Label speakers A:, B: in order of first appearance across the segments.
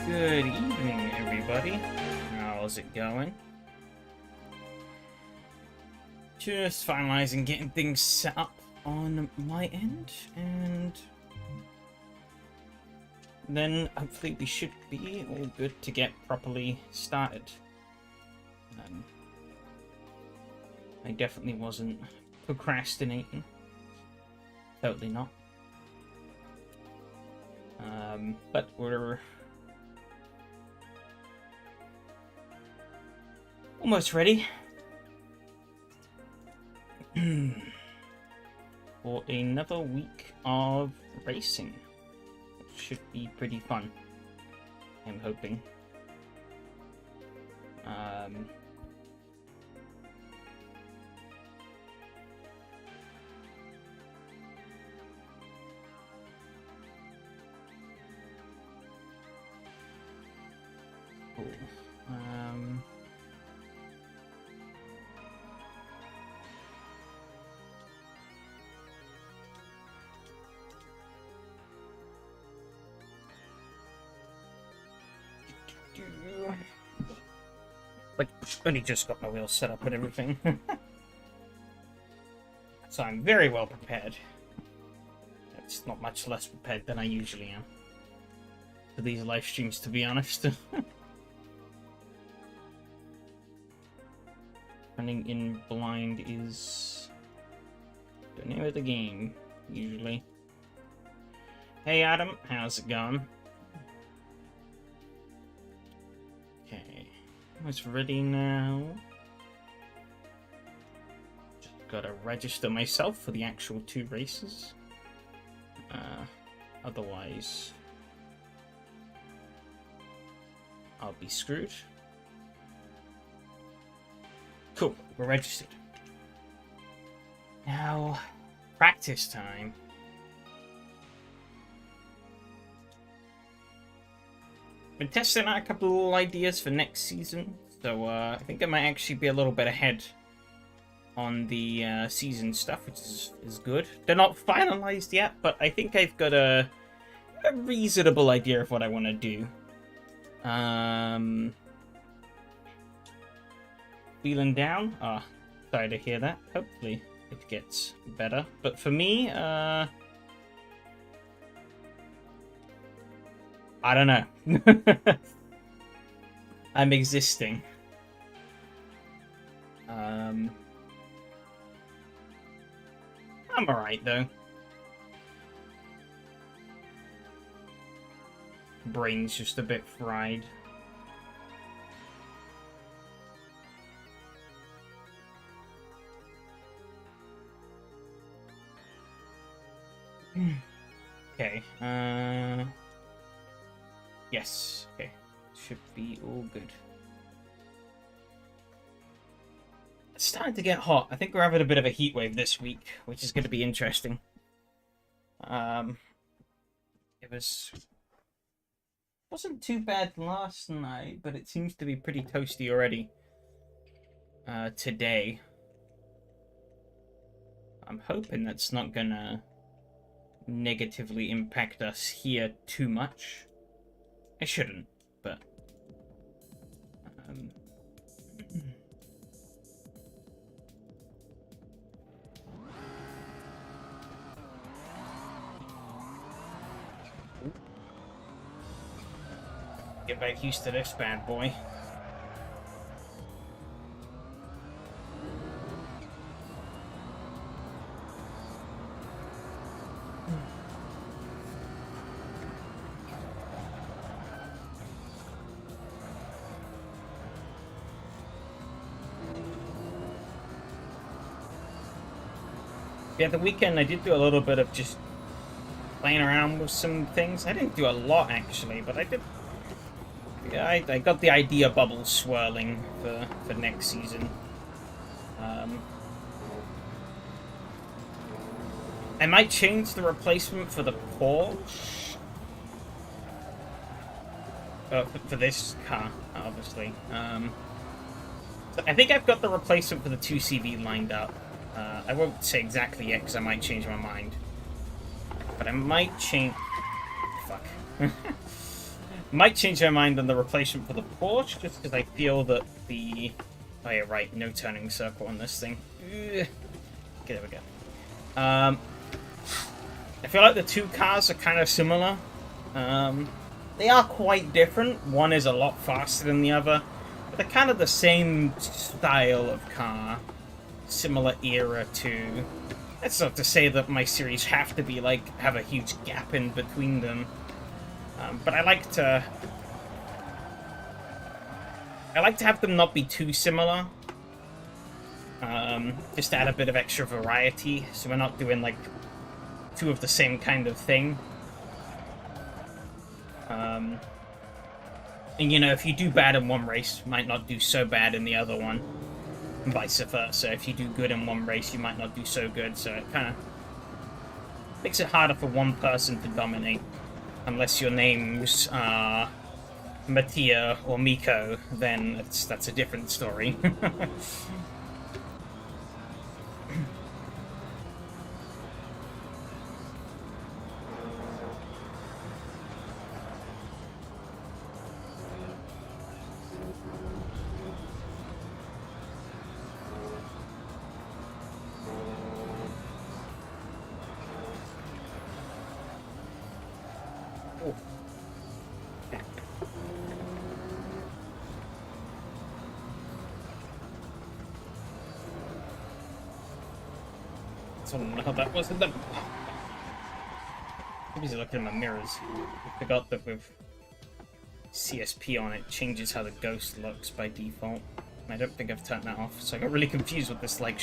A: Good evening, everybody. How's it going? Just finalizing getting things set up on my end, and then hopefully we should be all good to get properly started. I definitely wasn't procrastinating. Totally not. But we're almost ready for another week of racing. It should be pretty fun, I'm hoping. Cool. Like, only just got my wheels set up and everything. So I'm very well prepared. It's not much less prepared than I usually am for these live streams, to be honest. Running in blind is the name of the game, usually. Hey Adam, how's it going? Okay, almost ready now. Just gotta register myself for the actual 2 races. Otherwise, I'll be screwed. Cool, we're registered. Now, practice time. Been testing out a couple of little ideas for next season, so I think I might actually be a little bit ahead on the season stuff, which is good. They're not finalized yet, but I think I've got a reasonable idea of what I want to do. Feeling down? Ah, sorry to hear that. Hopefully it gets better. But for me, I don't know. I'm existing. I'm alright, though. Brain's just a bit fried. Okay, yes, okay, should be all good. It's starting to get hot. I think we're having a bit of a heat wave this week, which is going to be interesting. It wasn't too bad last night, but it seems to be pretty toasty already today. I'm hoping that's not gonna negatively impact us here too much. It shouldn't, but get back used to this bad boy. Yeah, the weekend I did do a little bit of just playing around with some things. I didn't do a lot actually, but I did. Yeah, I got the idea bubbles swirling for next season. I might change the replacement for the Porsche for this car, obviously. So I think I've got the replacement for the 2CV lined up. I won't say exactly yet because I might change my mind. But I might change... Fuck. Might change my mind on the replacement for the Porsche, just because I feel that the... Oh yeah, right, no turning circle on this thing. Okay, there we go. I feel like the two cars are kind of similar. They are quite different. One is a lot faster than the other, but they're kind of the same style of car. Similar era too. That's not to say that my series have to be like, have a huge gap in between them. But I like to have them not be too similar. Just to add a bit of extra variety, so we're not doing like two of the same kind of thing. And you know, if you do bad in one race, you might not do so bad in the other one, and vice versa. If you do good in one race, you might not do so good, so it kind of makes it harder for one person to dominate. Unless your names are Mattia or Miko, then that's a different story. I don't know how that was. I'm busy looking in my mirrors. I forgot that with CSP on it changes how the ghost looks by default. I don't think I've turned that off, so I got really confused with this like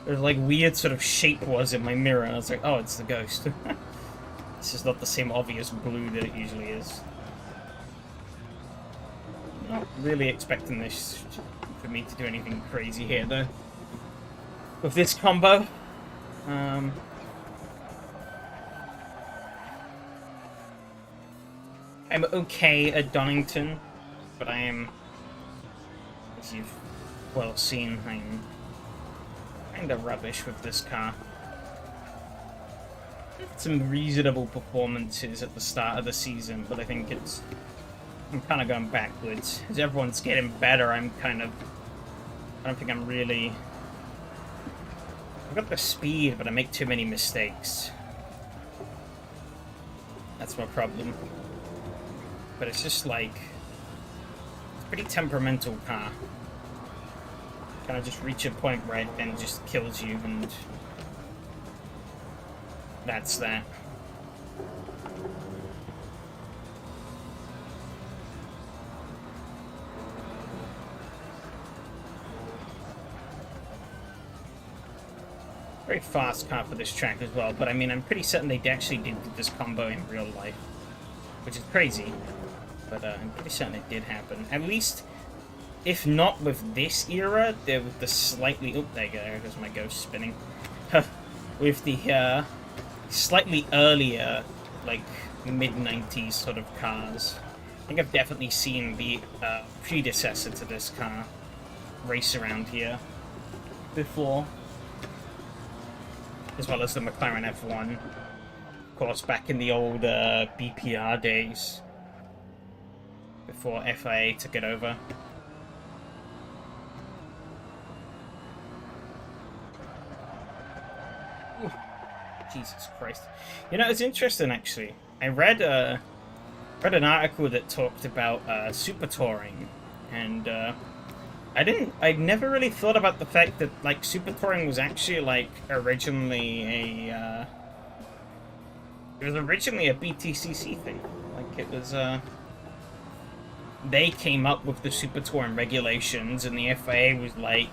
A: weird sort of shape was in my mirror. I was like, oh, it's the ghost. This is not the same obvious blue that it usually is. Not really expecting this for me to do anything crazy here though. With this combo. I'm okay at Donington, but I am, as you've well seen, I'm kind of rubbish with this car. Some reasonable performances at the start of the season, but I think I'm kind of going backwards. As everyone's getting better, I don't think I'm really... I've got the speed, but I make too many mistakes. That's my problem. But it's just like... It's a pretty temperamental car. Kind of just reach a point where it then just kills you, and... That's that. Very fast car for this track as well, but I mean, I'm pretty certain they actually did this combo in real life, which is crazy, but I'm pretty certain it did happen. At least, if not with this era, there was the slightly... Oh, there you go, there goes my ghost spinning. With the slightly earlier, like, mid-90s sort of cars. I think I've definitely seen the predecessor to this car race around here before. As well as the McLaren F1. Of course, back in the old BPR days. Before FIA took it over. Ooh, Jesus Christ. You know, it's interesting, actually. I read an article that talked about super touring. And I never really thought about the fact that, like, super touring was actually, like, originally a, it was originally a BTCC thing. Like, it was, they came up with the super touring regulations, and the FIA was like,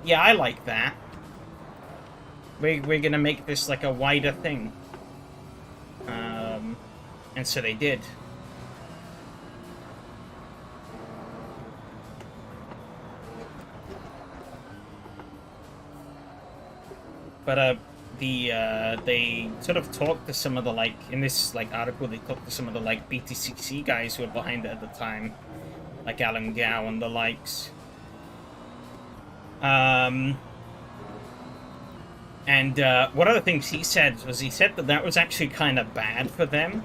A: yeah, I like that. We're gonna make this, like, a wider thing. And so they did. But they sort of talked to some of the, like, in this, like, article, they talked to some of the, like, BTCC guys who were behind it at the time, like Alan Gow and the likes. And one of the things he said was, he said that was actually kind of bad for them.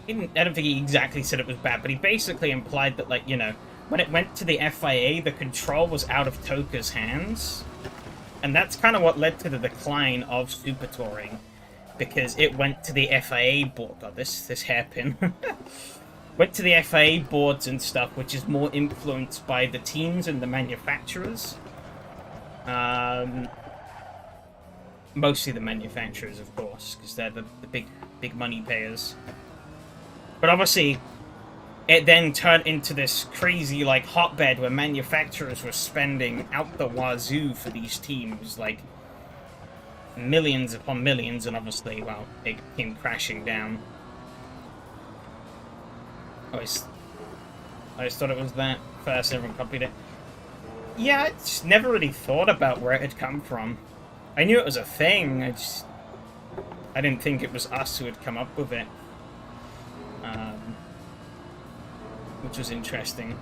A: I don't think he exactly said it was bad, but he basically implied that, like, you know, when it went to the FIA, the control was out of Toka's hands. And that's kind of what led to the decline of Super Touring, because it went to the FIA board. Oh, this hairpin. Went to the FIA boards and stuff, which is more influenced by the teams and the manufacturers. Mostly the manufacturers, of course, because they're the big money payers. But obviously, it then turned into this crazy, like, hotbed where manufacturers were spending out the wazoo for these teams, like, millions upon millions, and obviously, well, it came crashing down. I always thought it was that. First, everyone copied it. Yeah, I just never really thought about where it had come from. I knew it was a thing, I didn't think it was us who had come up with it. Which was interesting.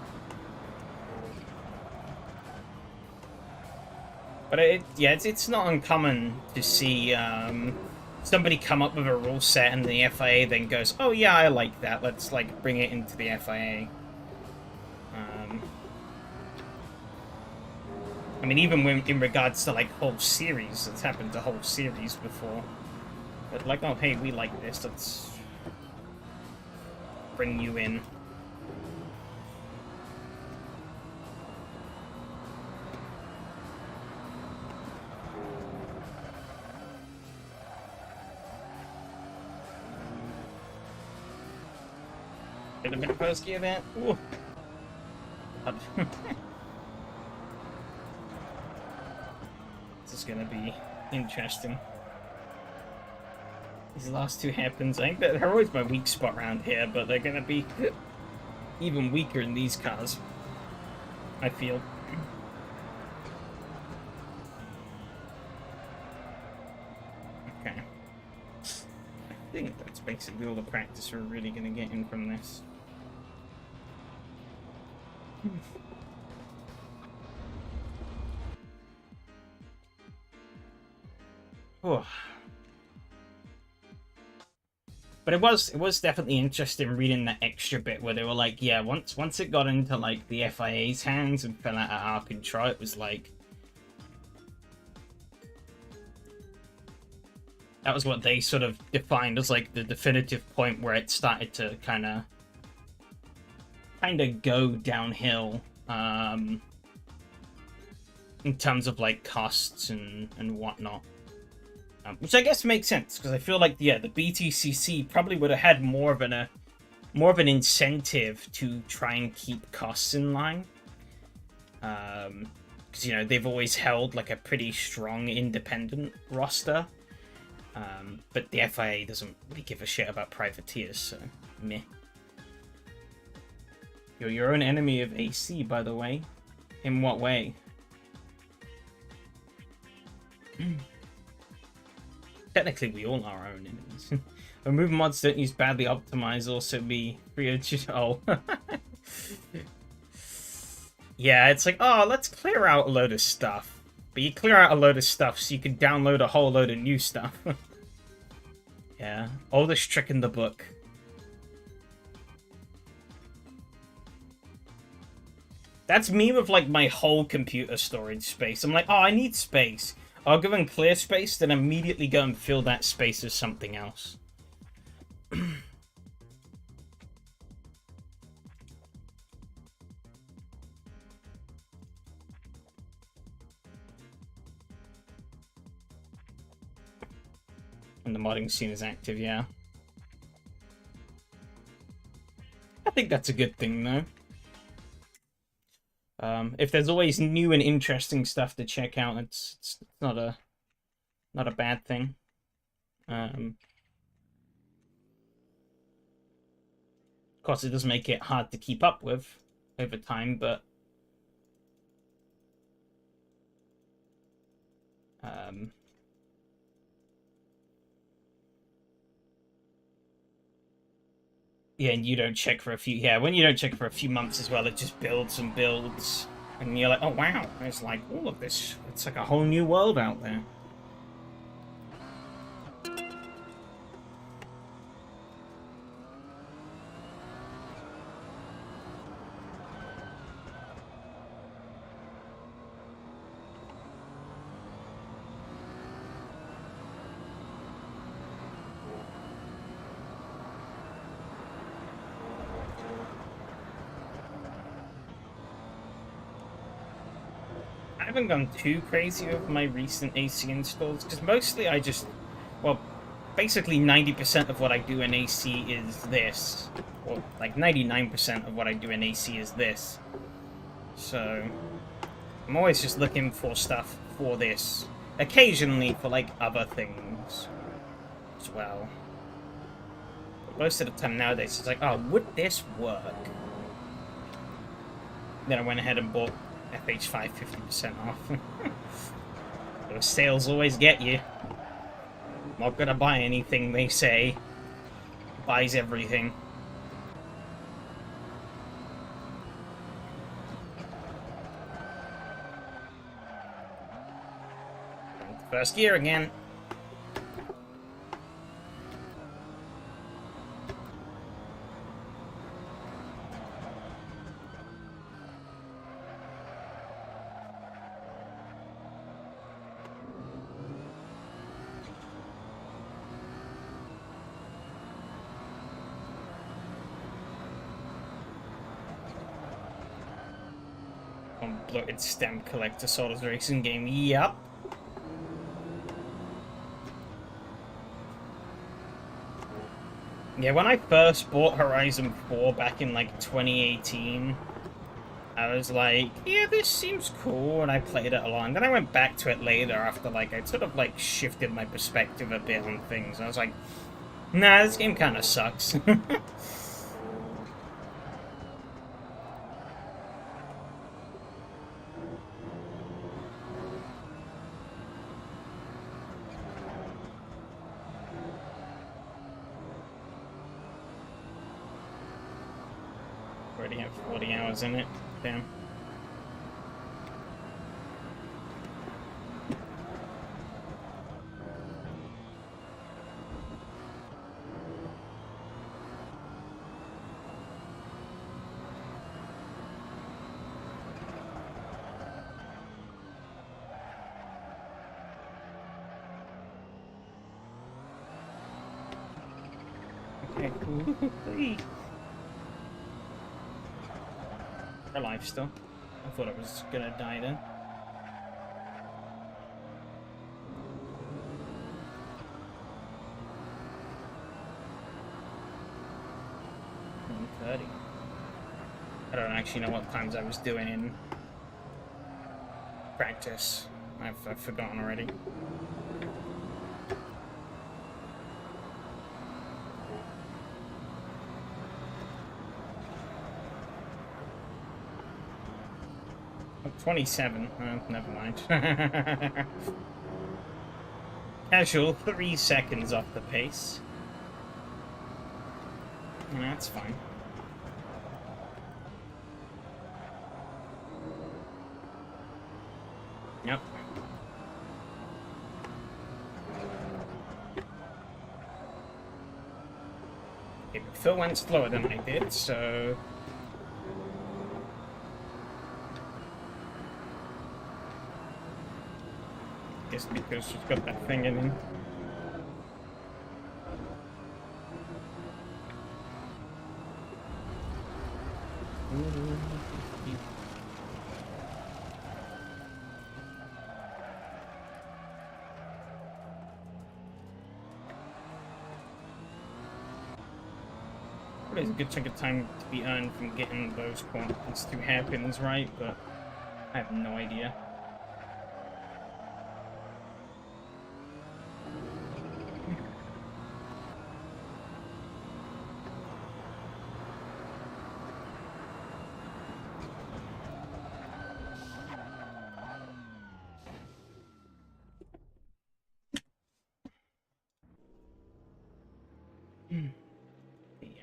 A: But it's not uncommon to see somebody come up with a rule set and the FIA then goes, oh yeah, I like that, let's like bring it into the FIA. I mean, even when, in regards to like whole series, it's happened to whole series before. But like, oh hey, we like this, let's bring you in. Get a bit of first gear there. Ooh. This is gonna be interesting. These last two hairpins, I think they're always my weak spot around here, but they're gonna be even weaker in these cars, I feel. Okay. I think that's basically all the practice we're really gonna get in from this. Oh. But it was definitely interesting reading that extra bit where they were like, yeah, once it got into like the FIA's hands and fell out of our control, it was like that was what they sort of defined as like the definitive point where it started to kind of go downhill in terms of like costs and whatnot. Which I guess makes sense, because I feel like, yeah, the BTCC probably would have had more of an incentive to try and keep costs in line. Because, you know, they've always held, like, a pretty strong independent roster. But the FIA doesn't really give a shit about privateers, so meh. You're your own enemy of AC, by the way. In what way? Technically, we all are our own enemies. Remove mods don't use badly optimized, also be free of... Oh. Yeah, it's like, oh, let's clear out a load of stuff. But you clear out a load of stuff so you can download a whole load of new stuff. Yeah, oldest trick in the book. That's me with, like, my whole computer storage space. I'm like, oh, I need space. I'll go and clear space, then immediately go and fill that space with something else. And the modding scene is active, yeah. I think that's a good thing, though. If there's always new and interesting stuff to check out, it's not a bad thing. Of course, it does make it hard to keep up with over time, but yeah, and you don't check for a few... Yeah, when you don't check for a few months as well, it just builds and builds. And you're like, oh, wow. There's, like, all of this. It's like a whole new world out there. haven't gone too crazy with my recent AC installs, because mostly I just, well, basically 90% of what I do in AC is this. Or like 99% of what I do in AC is this. So I'm always just looking for stuff for this. Occasionally for like other things as well. But most of the time nowadays it's like, oh, would this work? Then I went ahead and bought FH5 50% off. Those sales always get you. Not gonna buy anything they say. Buys everything. First gear again. Bloated stem collector sort of racing game. Yep. Yeah, when I first bought Horizon 4 back in like 2018, I was like, yeah, this seems cool, and I played it a lot. And then I went back to it later after like I sort of like shifted my perspective a bit on things. I was like, nah, this game kind of sucks. Already have 40 hours in it. Damn. Okay, cool. Alive still. I thought it was gonna die then. $130. I don't actually know what times I was doing in practice. I've forgotten already. Oh, 27. Never mind. Casual, 3 seconds off the pace. That's fine. Yep. Okay, but Phil went slower than I did, so... Guess because she's got that thing in him. There's a good chunk of time to be earned from getting those quantities to hairpins right, but I have no idea.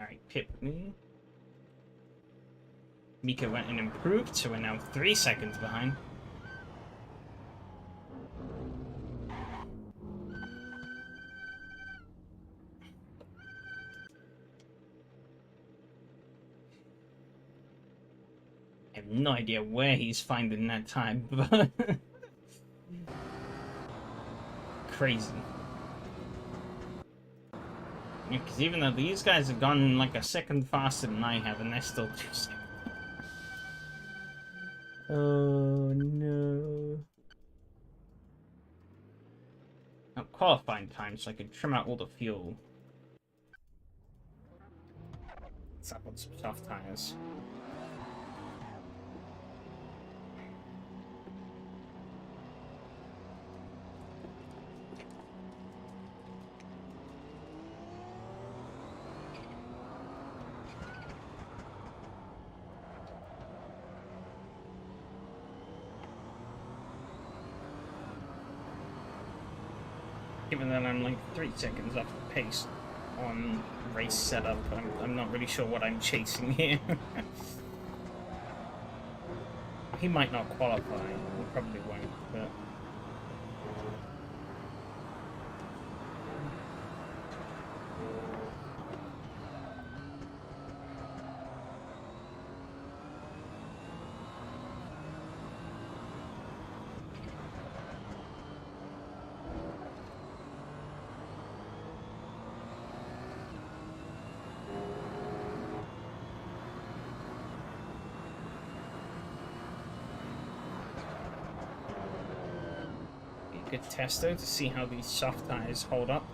A: Alright, pit me. Mika went and improved, so we're now 3 seconds behind. I have no idea where he's finding that time, but... Crazy. Yeah, because even though these guys have gone like a second faster than I have, and they're still 2 seconds. Oh no. qualifying time so I could trim out all the fuel. Let's up on some soft tires. Given that I'm like 3 seconds off the pace on race setup, I'm not really sure what I'm chasing here. He might not qualify, he probably won't, but... Good test though to see how these soft tires hold up.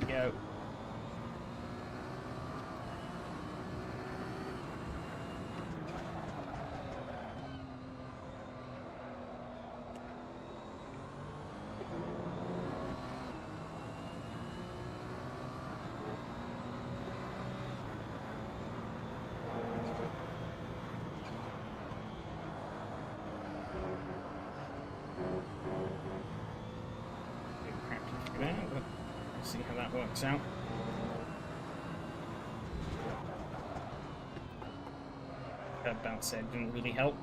A: Go. See how that works out. That bounce there didn't really help.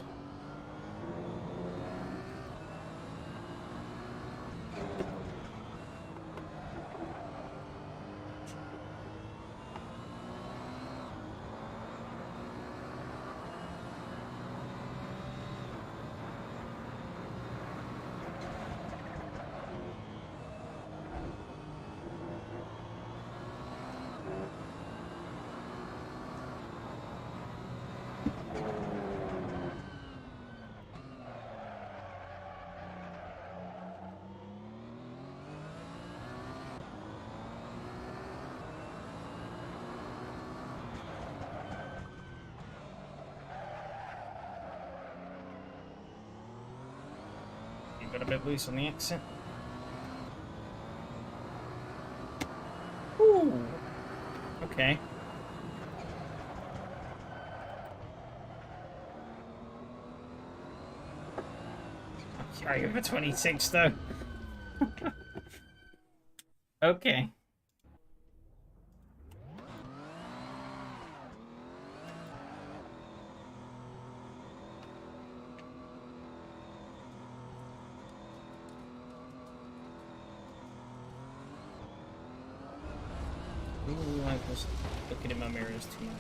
A: Got a bit loose on the exit. Ooh. Okay. Sorry, over 26 though. Okay. Ooh, I was looking in my mirrors too much.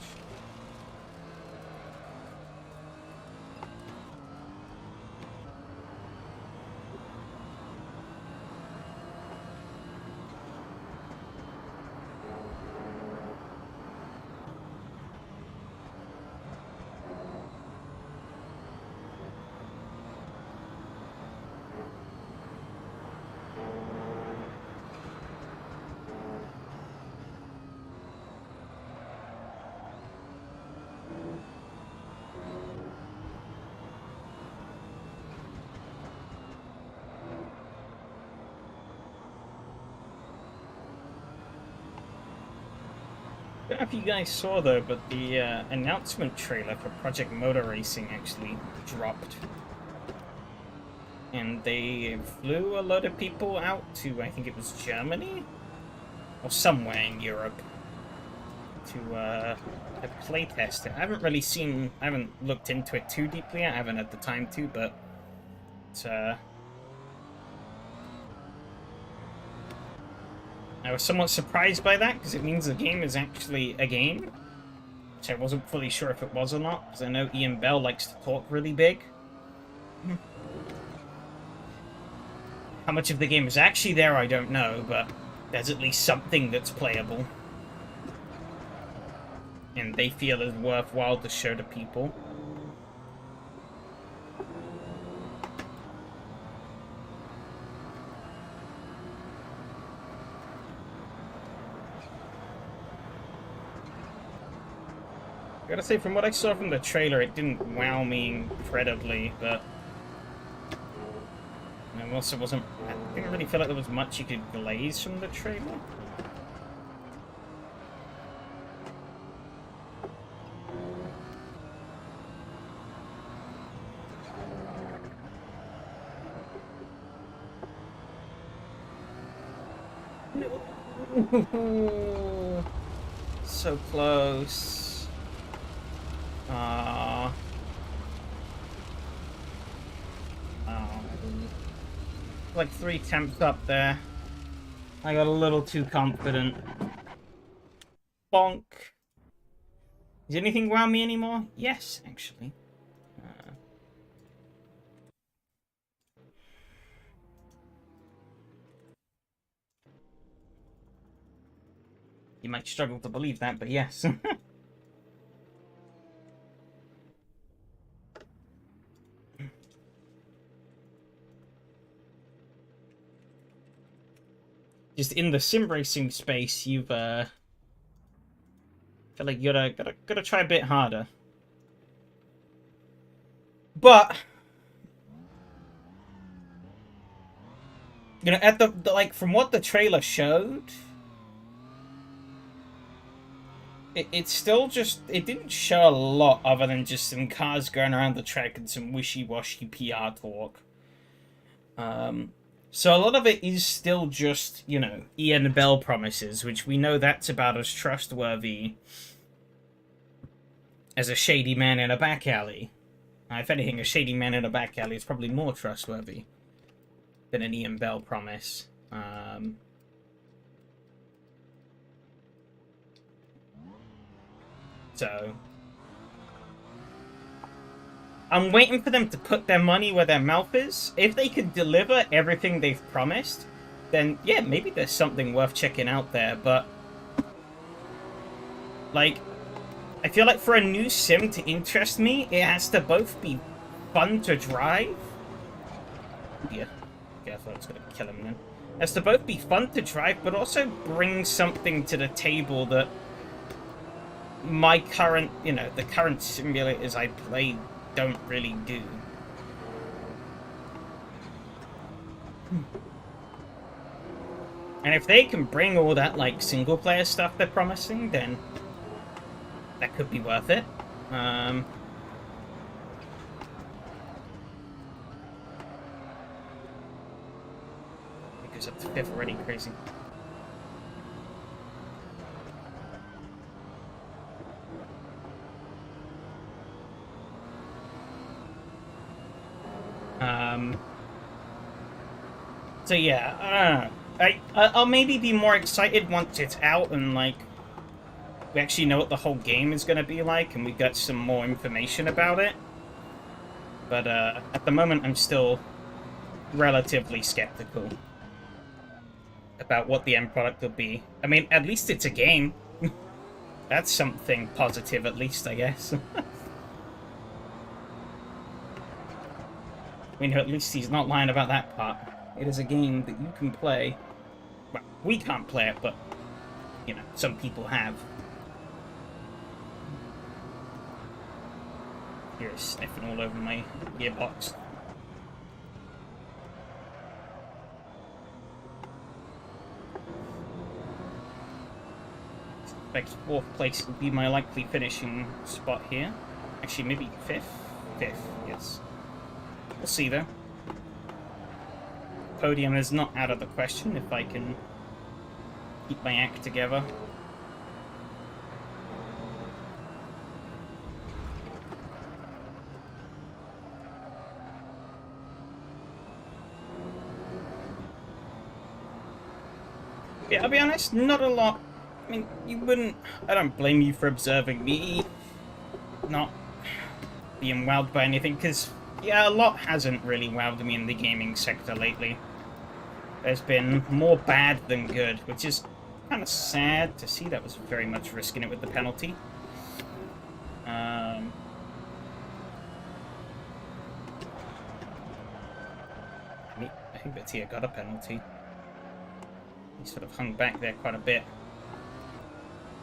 A: I don't know if you guys saw though, but the announcement trailer for Project Motor Racing actually dropped. And they flew a lot of people out to, I think it was Germany? Or somewhere in Europe. To play test it. I haven't looked into it too deeply, I haven't had the time to, but it's I was somewhat surprised by that, because it means the game is actually a game, which I wasn't fully sure if it was or not, because I know Ian Bell likes to talk really big. How much of the game is actually there, I don't know, but there's at least something that's playable. And they feel is worthwhile to show to people. I gotta say, from what I saw from the trailer, it didn't wow me incredibly, but... it also wasn't... I didn't really feel like there was much you could glaze from the trailer. So close. Oh. Like 3 temps up there. I got a little too confident. Bonk. Does anything wow me anymore? Yes, actually. You might struggle to believe that, but yes. Just in the sim racing space, you've feel like you gotta try a bit harder. But you know, at the like from what the trailer showed, it's still just it didn't show a lot other than just some cars going around the track and some wishy-washy PR talk. So a lot of it is still just, you know, Ian Bell promises, which we know that's about as trustworthy as a shady man in a back alley. If anything, a shady man in a back alley is probably more trustworthy than an Ian Bell promise. So I'm waiting for them to put their money where their mouth is. If they could deliver everything they've promised, then yeah, maybe there's something worth checking out there. But like, I feel like for a new sim to interest me, it has to both be fun to drive. Yeah, I thought I was gonna kill him then. It has to both be fun to drive, but also bring something to the table that my current, you know, the current simulators I play don't really do. And if they can bring all that, like, single-player stuff they're promising, then that could be worth it. It goes up to 5th already, crazy. So yeah, I don't know. I'll maybe be more excited once it's out and, like, we actually know what the whole game is going to be like and we got some more information about it. But at the moment, I'm still relatively skeptical about what the end product will be. I mean, at least it's a game. That's something positive, at least, I guess. I mean, at least he's not lying about that part. It is a game that you can play. Well, we can't play it, but, you know, some people have. Here it's sniffing all over my gearbox. Like 4th place would be my likely finishing spot here. Actually, maybe 5th? 5th, yes. We'll see, though. Podium is not out of the question if I can keep my act together. Yeah, I'll be honest, not a lot. I mean, you wouldn't... I don't blame you for observing me not being wowed by anything, because, yeah, a lot hasn't really wowed me in the gaming sector lately. There's been more bad than good, which is kind of sad to see. That was very much risking it with the penalty. I think Batia got a penalty. He sort of hung back there quite a bit.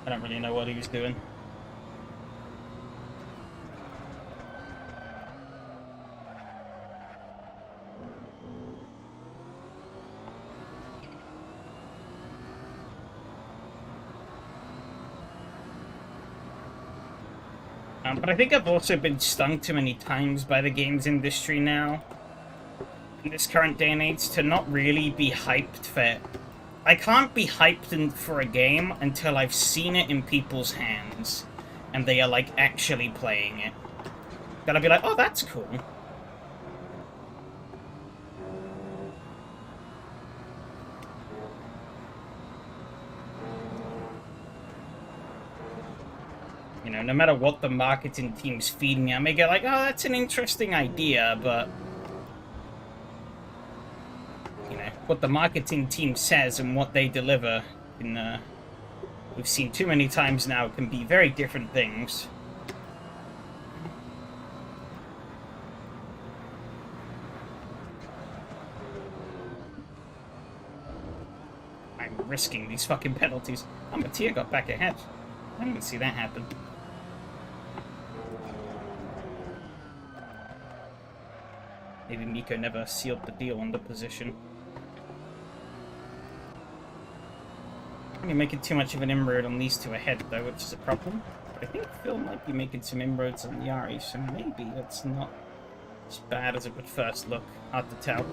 A: I don't really know what he was doing. But I think I've also been stung too many times by the games industry now, in this current day and age, to not really be hyped for it. I can't be hyped for a game until I've seen it in people's hands, and they are, like, actually playing it. Gotta be like, oh, that's cool. You know, no matter what the marketing team's feeding me, I may go like, oh, that's an interesting idea, but... You know, what the marketing team says and what they deliver in, we've seen too many times now, can be very different things. I'm risking these fucking penalties. Oh, Mattia got back ahead. I didn't see that happen. Maybe Miko never sealed the deal on the position. I'm making too much of an inroad on these two ahead, though, which is a problem. But I think Phil might be making some inroads on Yari, so maybe that's not as bad as it would first look. Hard to tell.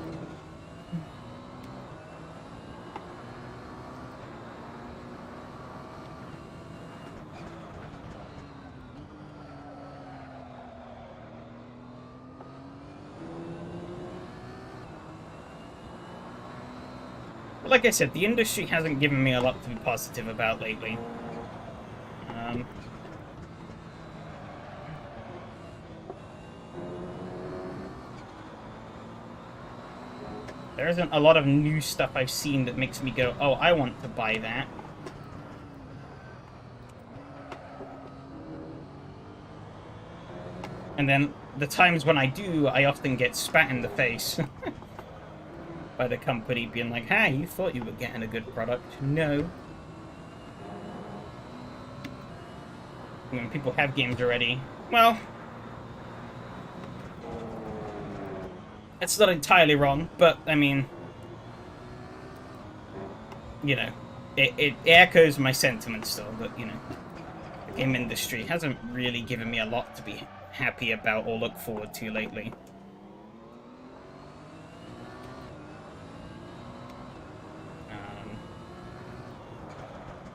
A: Like I said, the industry hasn't given me a lot to be positive about lately. There isn't a lot of new stuff I've seen that makes me go, oh, I want to buy that. And then the times when I do, I often get spat in the face. By the company being like, hey, you thought you were getting a good product. No. When people have games already, well, it's not entirely wrong, but, I mean, you know, it echoes my sentiments still, that, you know, the game industry hasn't really given me a lot to be happy about or look forward to lately.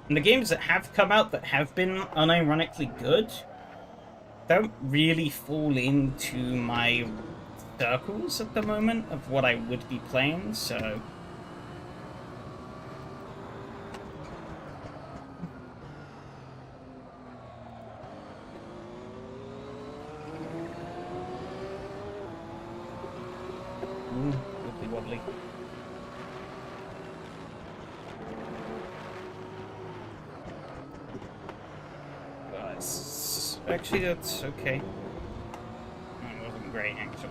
A: And the games that have come out that have been unironically good don't really fall into my circles at the moment of what I would be playing, so... Ooh, wibbly wobbly. Actually, that's okay. It wasn't great, actually.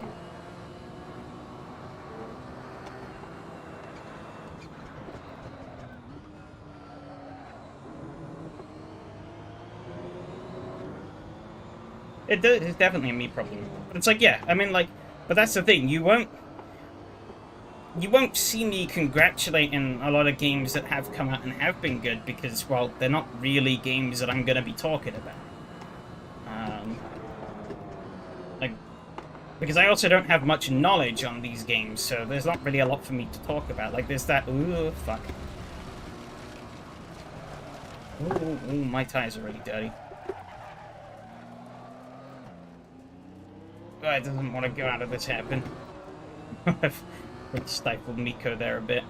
A: It's definitely a me problem. But it's like, yeah, I mean, like, but that's the thing, you won't see me congratulating a lot of games that have come out and have been good because, well, they're not really games that I'm going to be talking about. Because I also don't have much knowledge on these games, so there's not really a lot for me to talk about. Like, there's that... Ooh, fuck. Ooh, my tires are really dirty. Oh, it doesn't want to go out of this happen. I've stifled Miko there a bit.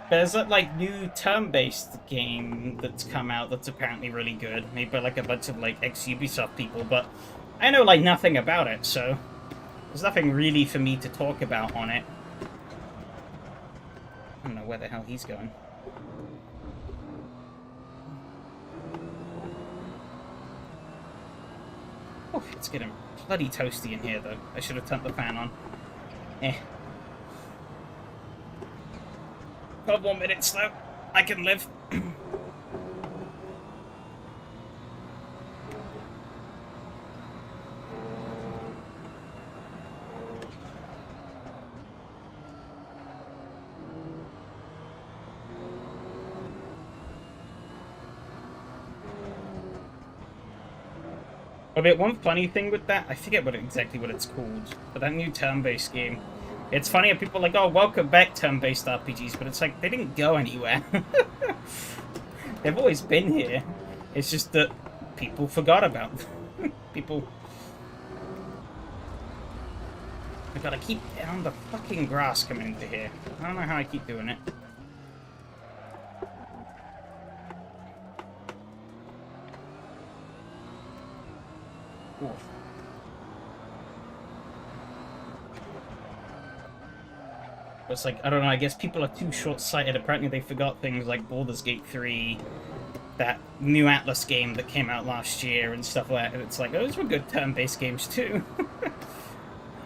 A: There's that like new turn-based game that's come out that's apparently really good, made by like a bunch of like ex-Ubisoft people, but I know like nothing about it, so there's nothing really for me to talk about on it. I don't know where the hell he's going. Oh, it's getting bloody toasty in here though. I should have turned the fan on. Eh. 12 more minutes though. I can live. But one funny thing with that, I forget exactly what it's called, but that new turn-based game, it's funny how people are like, oh, welcome back turn-based RPGs, but it's like, they didn't go anywhere. They've always been here. It's just that people forgot about them. People... I gotta keep down the fucking grass coming into here. I don't know how I keep doing it. Oof. It's like, I don't know, I guess people are too short-sighted. Apparently they forgot things like Baldur's Gate 3, that new Atlas game that came out last year and stuff like that. And it's like, oh, those were good turn-based games too.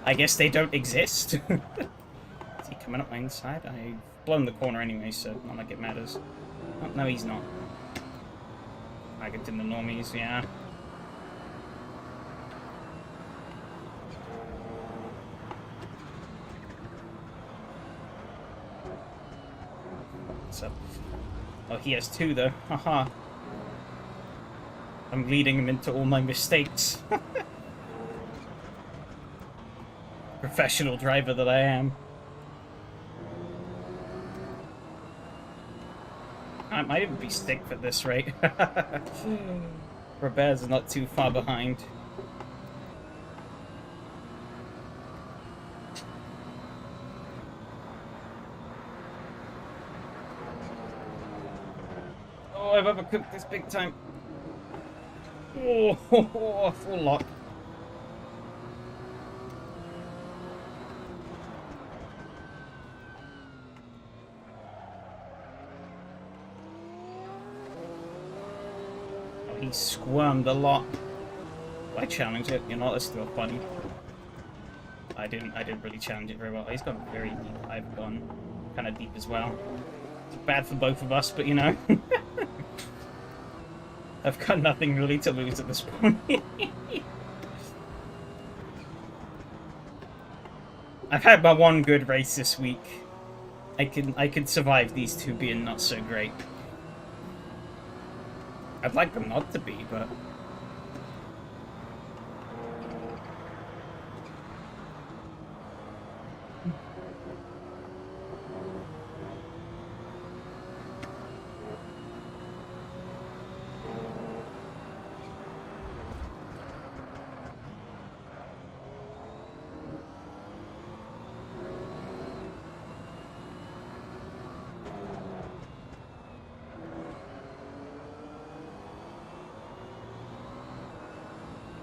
A: I guess they don't exist. Is he coming up my inside? I've blown the corner anyway, so not like it matters. Oh, no, he's not. I get in the normies, yeah. So, oh, he has two though. Haha. I'm leading him into all my mistakes. Professional driver that I am. I might even be stick for this rate. Robert's not too far behind. Oh, I've overcooked this big time. Oh, full lock. Oh, he squirmed a lot. I challenge it, you know, let's do a funny. I didn't really challenge it very well. He's gone very deep. I've gone kind of deep as well. It's bad for both of us, but you know. I've got nothing really to lose at this point. I've had my one good race this week. I can survive these two being not so great. I'd like them not to be, but...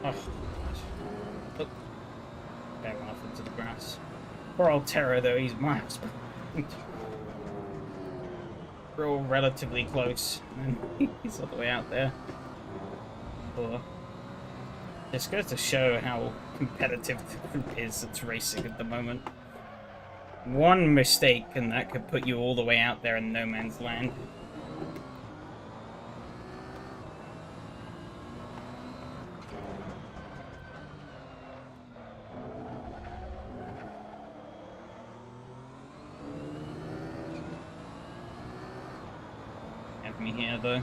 A: Oh, look. Guy went off into the grass. Poor old Terra, though, he's miles behind. We're all relatively close, and he's all the way out there. Oh. This goes to show how competitive the group is that's racing at the moment. One mistake, and that could put you all the way out there in no man's land. Me here though.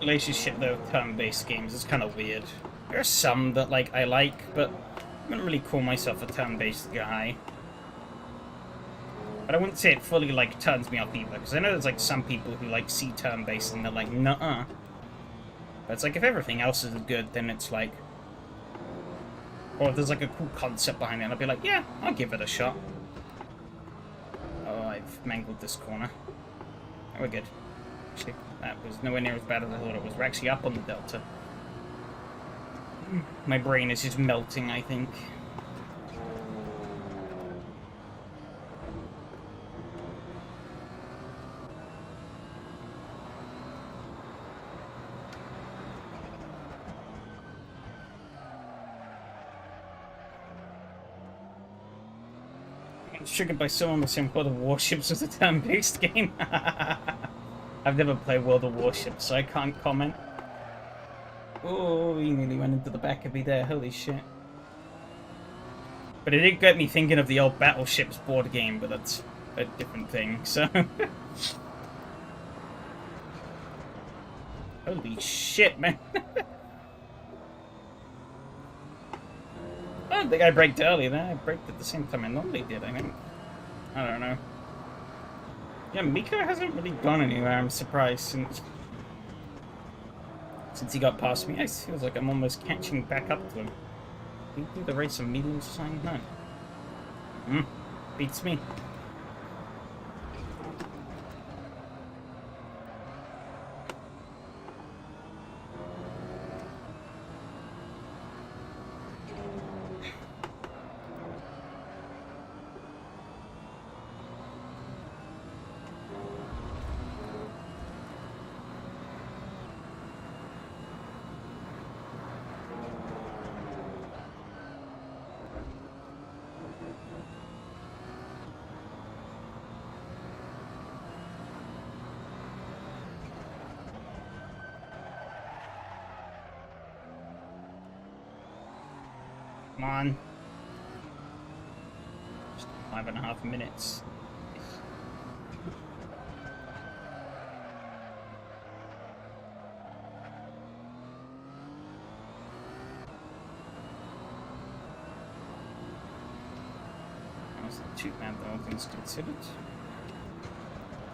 A: Relationship though with turn-based games is kind of weird. There are some that like I like, but I wouldn't really call myself a turn-based guy. But I wouldn't say it fully, like, turns me off either, because I know there's, like, some people who, like, see turn-based and they're like, nuh-uh. But it's like, if everything else is good, then it's like... Or if there's, like, a cool concept behind it, I'll be like, yeah, I'll give it a shot. Oh, I've mangled this corner. Oh, we're good. Actually, that was nowhere near as bad as I thought it was. We're actually up on the delta. My brain is just melting, I think. It's triggered by someone saying World of Warships was a turn-based game. I've never played World of Warships, so I can't comment. Oh, he nearly went into the back of me there. Holy shit. But it did get me thinking of the old Battleships board game, but that's a different thing, so... Holy shit, man. I don't think I braked earlier then. I braked at the same time I normally did, I think. I don't know. Yeah, Mika hasn't really gone anywhere, I'm surprised, since he got past me. It feels like I'm almost catching back up to him. Did he do the race of medium sign? No. Beats me. Come on. Just 5.5 minutes. That wasn't too bad though, all things considered.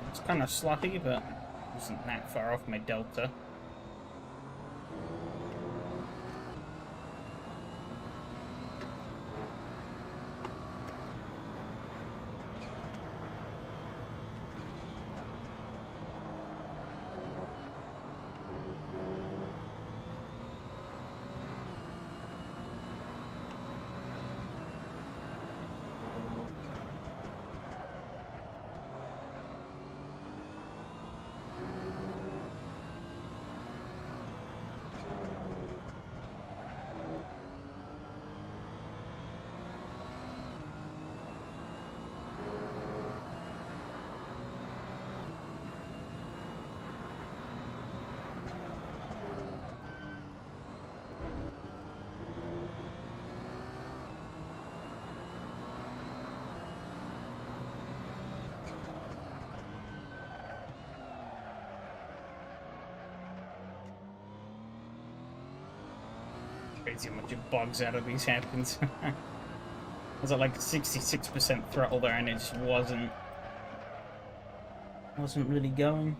A: It's kind of sloppy, but it wasn't that far off my delta. Crazy how much it bogs out of these happens. I was at like 66% throttle there and it just wasn't really going.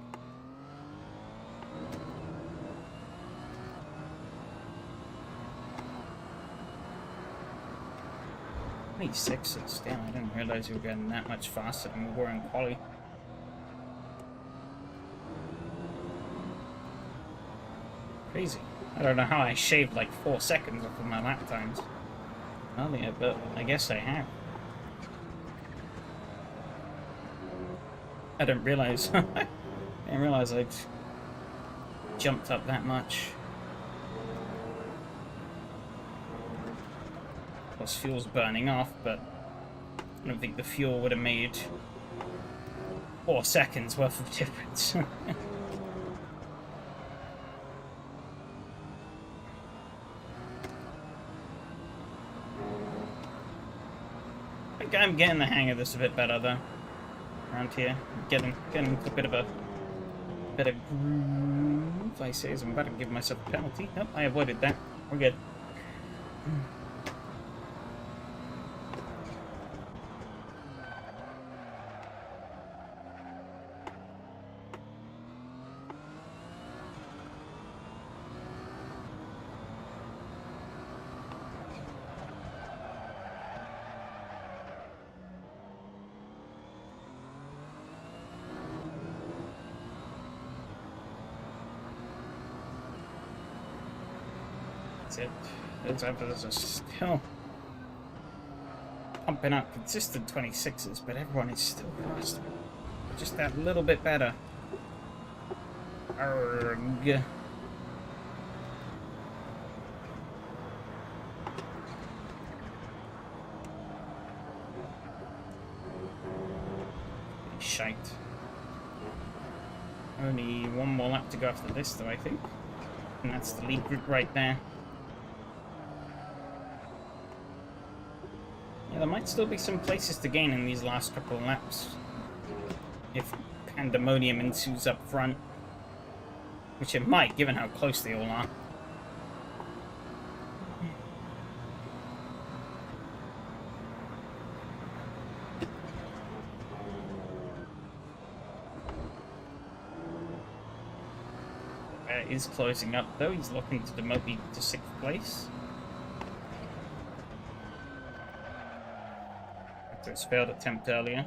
A: Only 6 damn, I didn't realize we were getting that much faster than we were in quali. Crazy. I don't know how I shaved like 4 seconds off of my lap times earlier, but I guess I have. I didn't realize. I didn't realize I'd jumped up that much. Of course, fuel's burning off, but I don't think the fuel would have made 4 seconds worth of difference. I'm getting the hang of this a bit better though. Around here, getting a bit of a better groove. I say, as I'm about to give myself a penalty. Nope, I avoided that. We're good. That's it. Those others are still pumping out consistent 26s, but everyone is still fast. Just that little bit better. Arrgh. Shite. Only one more lap to go after this, though, I think. And that's the lead group right there. Yeah, there might still be some places to gain in these last couple of laps. If pandemonium ensues up front. Which it might, given how close they all are. Is closing up, though. He's looking to demote me to 6th place. After his failed attempt earlier.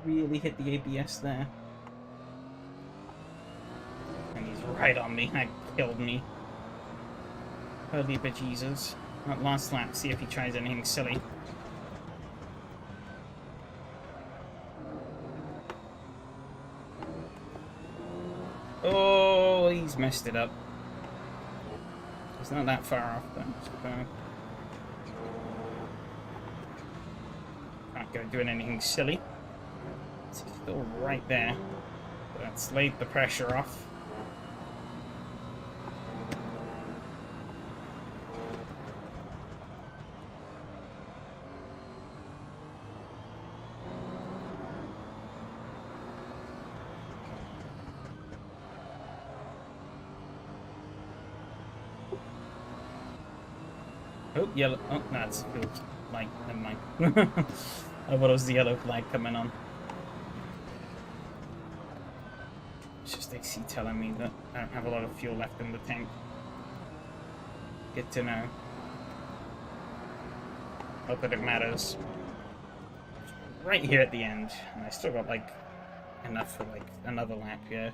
A: Really hit the ABS there. And he's right on me. That killed me. Holy bejesus. That last lap, see if he tries anything silly. Oh, he's messed it up. He's not that far off, though. So can't go doing anything silly. It's still right there. That's laid the pressure off. Oh, yellow. Oh, no, it's field light. Never mind. I thought it was the yellow flag coming on. It's just AC telling me that I don't have a lot of fuel left in the tank. Good to know. Not that it matters. Right here at the end. And I still got, like, enough for, like, another lap, yeah.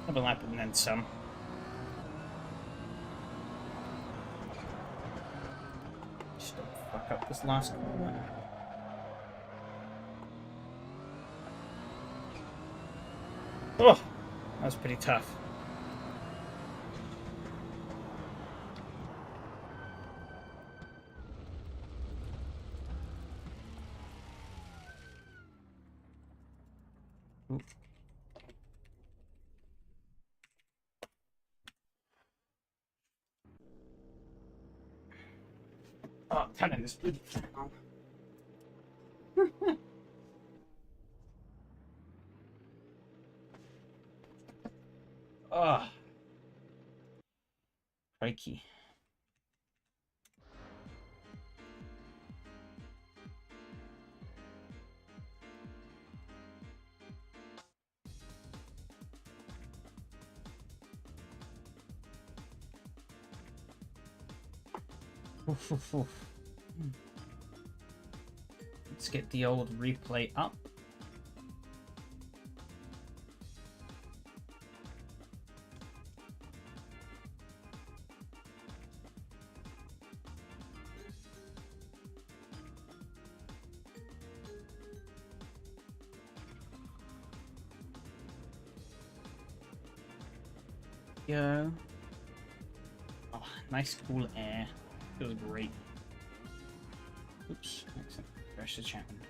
A: Another lap and then some. Fuck up this last corner. Oh, that was pretty tough. Ooh. Oh, turning this bloody fan on. Oh. Crikey. Oof, oof, oof. Let's get the old replay up. Go. Oh, nice cool air. Feels great. Oops, excellent. Crash the chat window.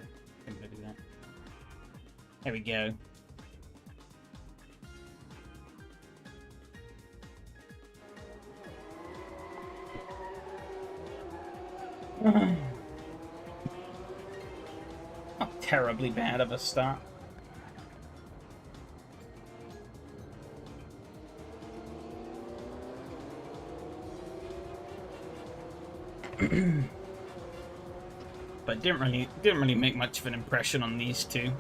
A: Couldn't do that. There we go. Not terribly bad of a start. But didn't really make much of an impression on these two.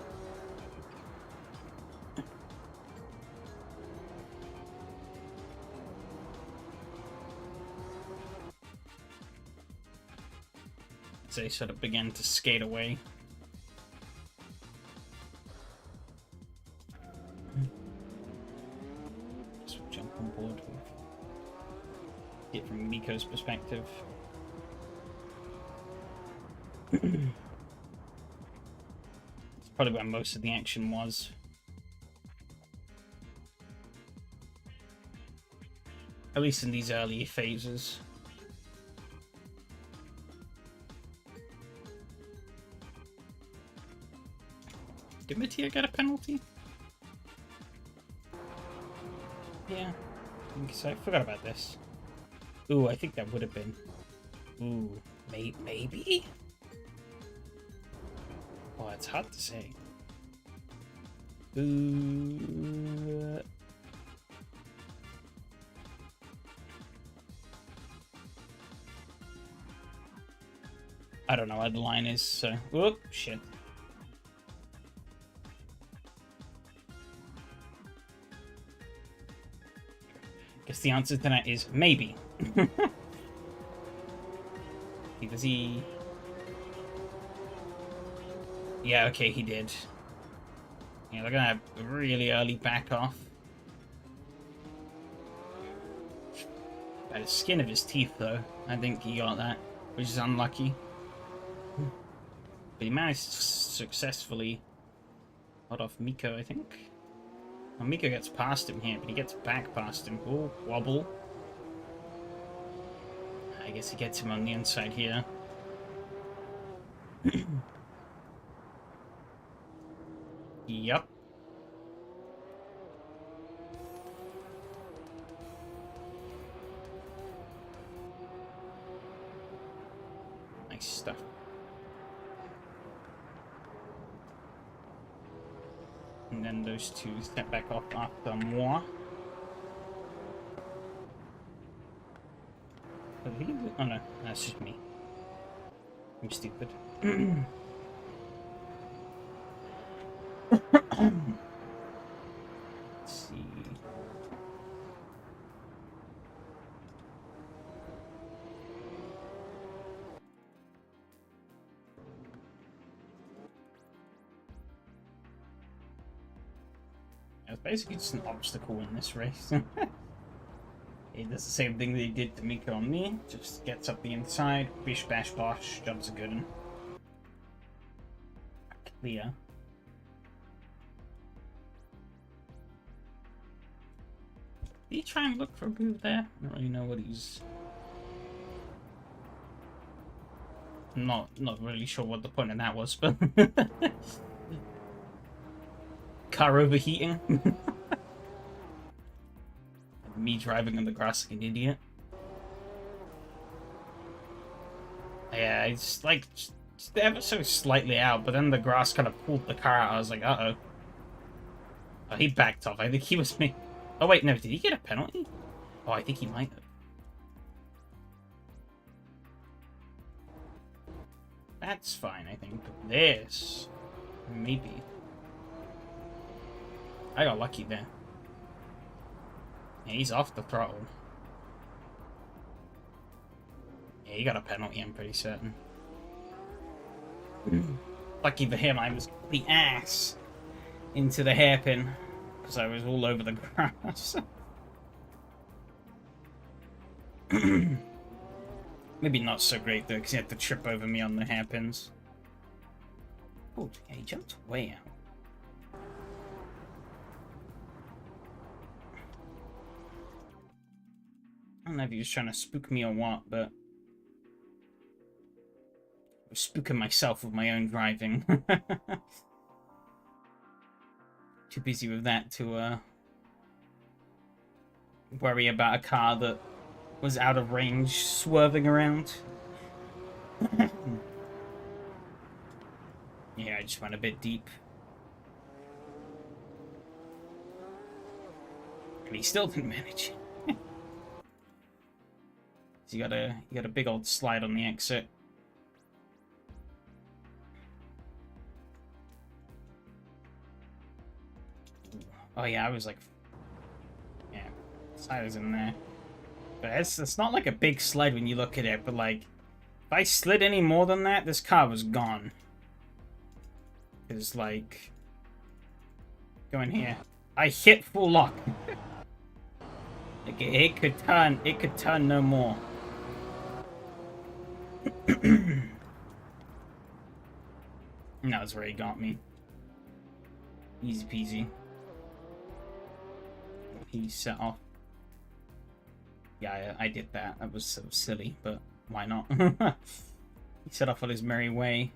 A: They sort of began to skate away. So jump on board with it from Miko's perspective. It's probably where most of the action was. At least in these early phases. Did Mattia get a penalty? Yeah. I think so. I forgot about this. Ooh, I think that would have been. Ooh, maybe? Oh, it's hard to say. Ooh. I don't know what the line is, so. Whoop, shit. Guess the answer to that is maybe. Does he? Yeah, okay, he did. Yeah, they're gonna have a really early back off. By the skin of his teeth, though, I think he got that, which is unlucky. But he managed to successfully hold off Miko, I think. Well, Miko gets past him here, but he gets back past him. Oh, wobble. I guess he gets him on the inside here. Yup. Nice stuff. And then those two step back off after moi. Oh no, that's just me. I'm stupid. Let's see. It's basically just an obstacle in this race. He does the same thing that he did to Miko and me. Just gets up the inside, bish bash bosh, jobs are good. Clear. Did he try and look for a groove there? I don't really know what he's... Not really sure what the point of that was, but... Car overheating. Me driving on the grass like an idiot. Yeah, it's like just ever so slightly out, but then the grass kind of pulled the car out. I was like, uh-oh. Oh, he backed off. I think he was me. Oh, wait, no, did he get a penalty? Oh, I think he might have. That's fine, I think. But this... maybe. I got lucky there. Yeah, he's off the throttle. Yeah, he got a penalty, I'm pretty certain. Lucky for him, I was the ass into the hairpin because I was all over the grass. Maybe not so great though, because he had to trip over me on the hairpins. Oh, yeah, he jumped way out. I don't know if he was trying to spook me or what, but I was spooking myself with my own driving. Too busy with that to worry about a car that was out of range swerving around. Yeah, I just went a bit deep. And he still didn't manage. You got a big old slide on the exit. Oh yeah, I was like, yeah, slide is in there. But it's not like a big slide when you look at it, but like, If I slid any more than that, this car was gone. Because, like... Go in here. I hit full lock. Like, it could turn no more. And that was where he got me. Easy peasy. He set off. Yeah, I did that. That was so silly, but why not? He set off on his merry way.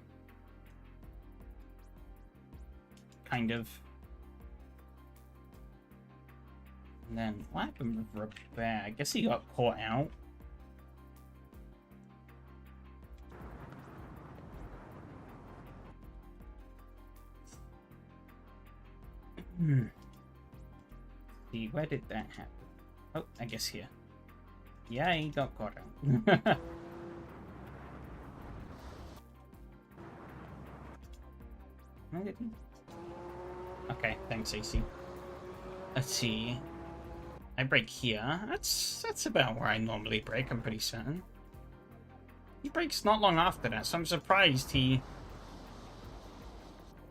A: Kind of. And then, what happened with Robert? I guess he got caught out. See, where did that happen? Oh, I guess here. Yeah, he got caught out. Okay, thanks, AC. Let's see. I brake here. That's about where I normally brake, I'm pretty certain. He brakes not long after that, so I'm surprised he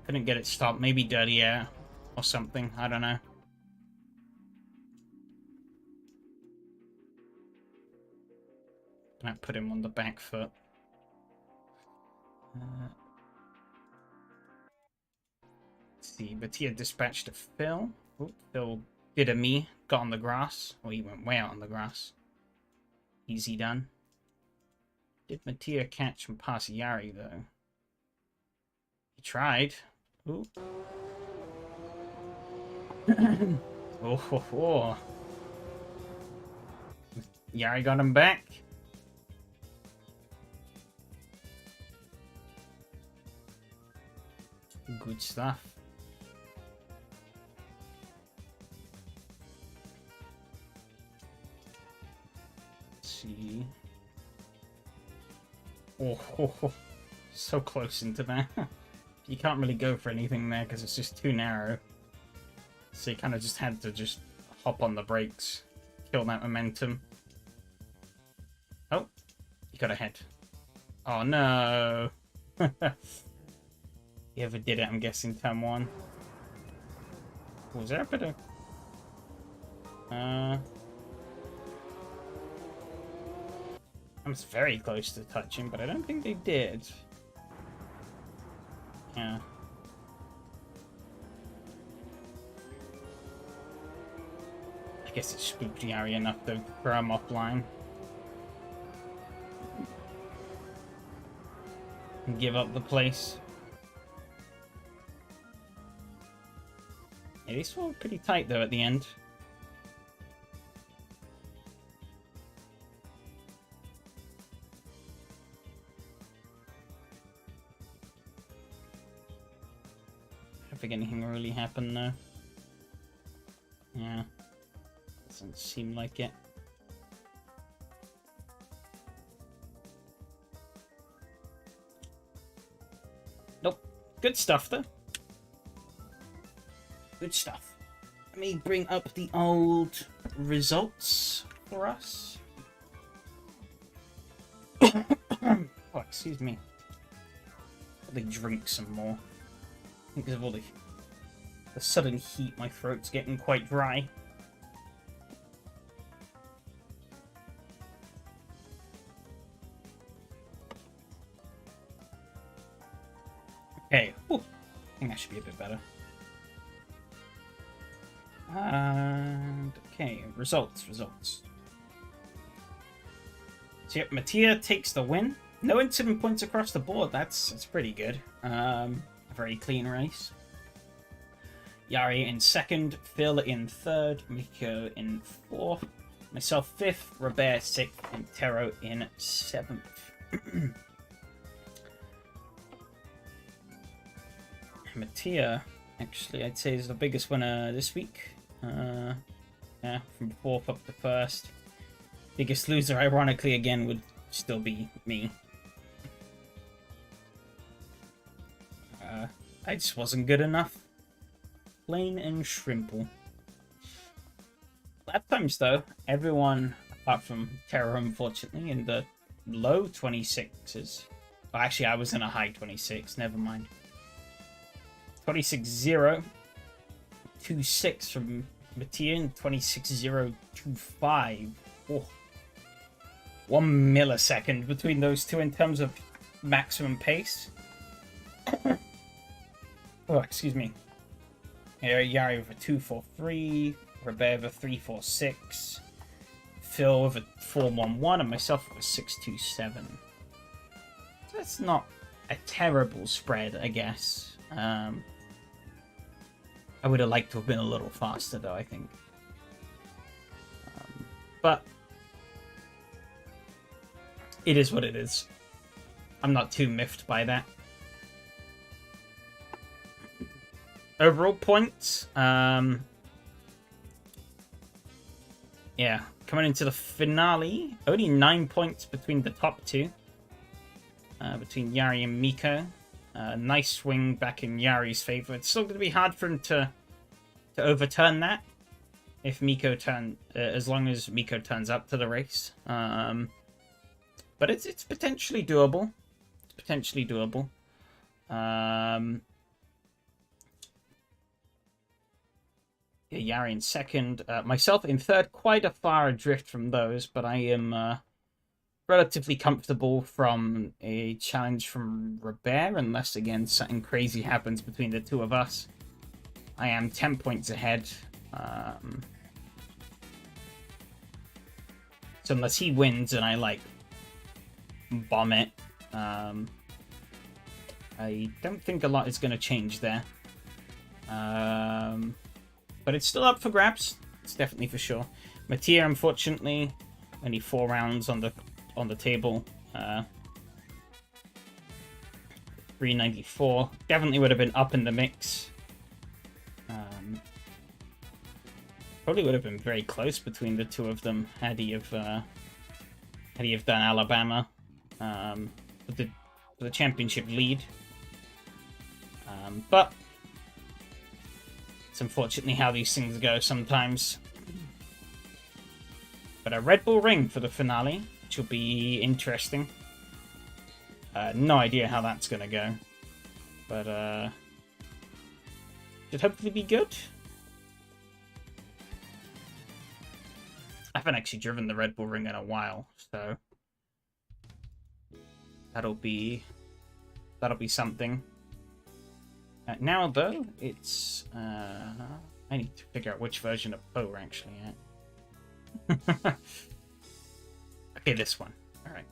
A: couldn't get it stopped. Maybe dirty air or something. I don't know. Gonna put him on the back foot. Let's see. Batia dispatched to Phil. Oh, Phil did a me. Got on the grass. Well, he went way out on the grass. Easy done. Did Mattia catch and pass Yari, though? He tried. Ooh. Oh. Yari got him back. Good stuff. Let's see. Oh, so close into that. You can't really go for anything there because it's just too narrow. So you kind of just had to just hop on the brakes, kill that momentum. Oh, you got ahead. Oh no. You ever did it, I'm guessing, turn 1. Was there a bit of... I was very close to touching, but I don't think they did. Yeah. I guess it spooked the area enough to throw him offline. And give up the place. Yeah, these were pretty tight though at the end. I don't think anything really happened though. Yeah. Doesn't seem like it. Nope. Good stuff though. Good stuff. Let me bring up the old results for us. Oh, excuse me. Let me drink some more. Because of all the sudden heat, my throat's getting quite dry. Okay. Ooh. I think that should be a bit better. And okay, results. So yep, Mattia takes the win. No incident points across the board. That's pretty good. A very clean race. Yari in second, Phil in third, Mikko in fourth, myself fifth, Robert sixth, and Tero in seventh. Mattia, actually, I'd say is the biggest winner this week. Yeah, from fourth up to first. Biggest loser, ironically, again, would still be me. I just wasn't good enough. Plain and shrimple. Lap times, though, everyone, apart from Terra, unfortunately, in the low 26s. Oh, actually, I was in a high 26. Never mind. 26.0. 2.6 from Mattia and 26.025. Oh. 1 millisecond between those two in terms of maximum pace. Oh, excuse me. Yari with a 2.43. Robert with a 3.46. Phil with a 4.11. And myself with a 6.27. So that's not a terrible spread, I guess. I would have liked to have been a little faster, though, I think. But it is what it is. I'm not too miffed by that. Overall points, yeah, coming into the finale, only 9 points between the top two, between Yari and Miko. Nice swing back in Yari's favor. It's still going to be hard for him to overturn that if Miko as long as Miko turns up to the race. But it's potentially doable. It's potentially doable. Yari in second. Myself in third. Quite a far adrift from those, but I am relatively comfortable from a challenge from Robert, unless, again, something crazy happens between the two of us. I am 10 points ahead. So unless he wins and I, like, bomb it, I don't think a lot is going to change there. But it's still up for grabs. It's definitely for sure. Mattia, unfortunately, only 4 rounds on the table. 394. Definitely would have been up in the mix. Probably would have been very close between the two of them had he have done Alabama for the championship lead. But it's unfortunately how these things go sometimes. But a Red Bull ring for the finale, which will be interesting. No idea how that's going to go. But should hopefully be good. I haven't actually driven the Red Bull ring in a while, so that'll be something. Now, though, it's... I need to figure out which version of Poe we're actually at. Okay, this one. Alright.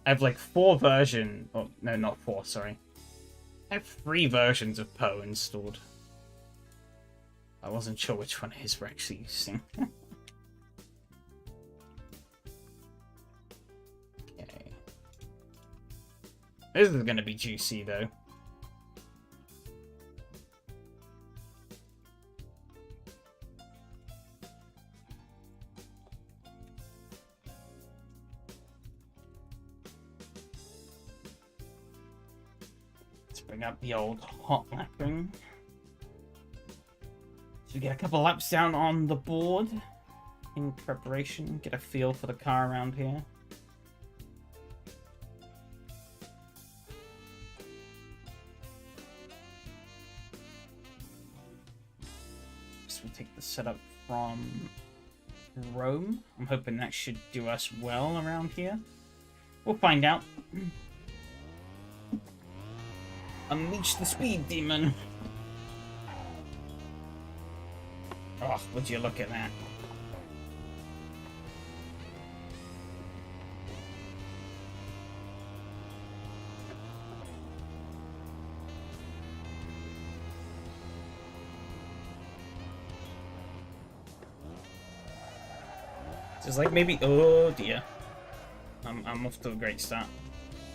A: I have, like, 4 versions... Oh, no, not 4, sorry. I have 3 versions of Poe installed. I wasn't sure which one it is we're actually using. Okay. This is going to be juicy, though. Bring up the old hot lapping. So get a couple laps down on the board in preparation, get a feel for the car around here. So we'll take the setup from Rome. I'm hoping that should do us well around here. We'll find out. Unleash the speed demon. Oh, would you look at that? It's like maybe... Oh dear. I'm off to a great start.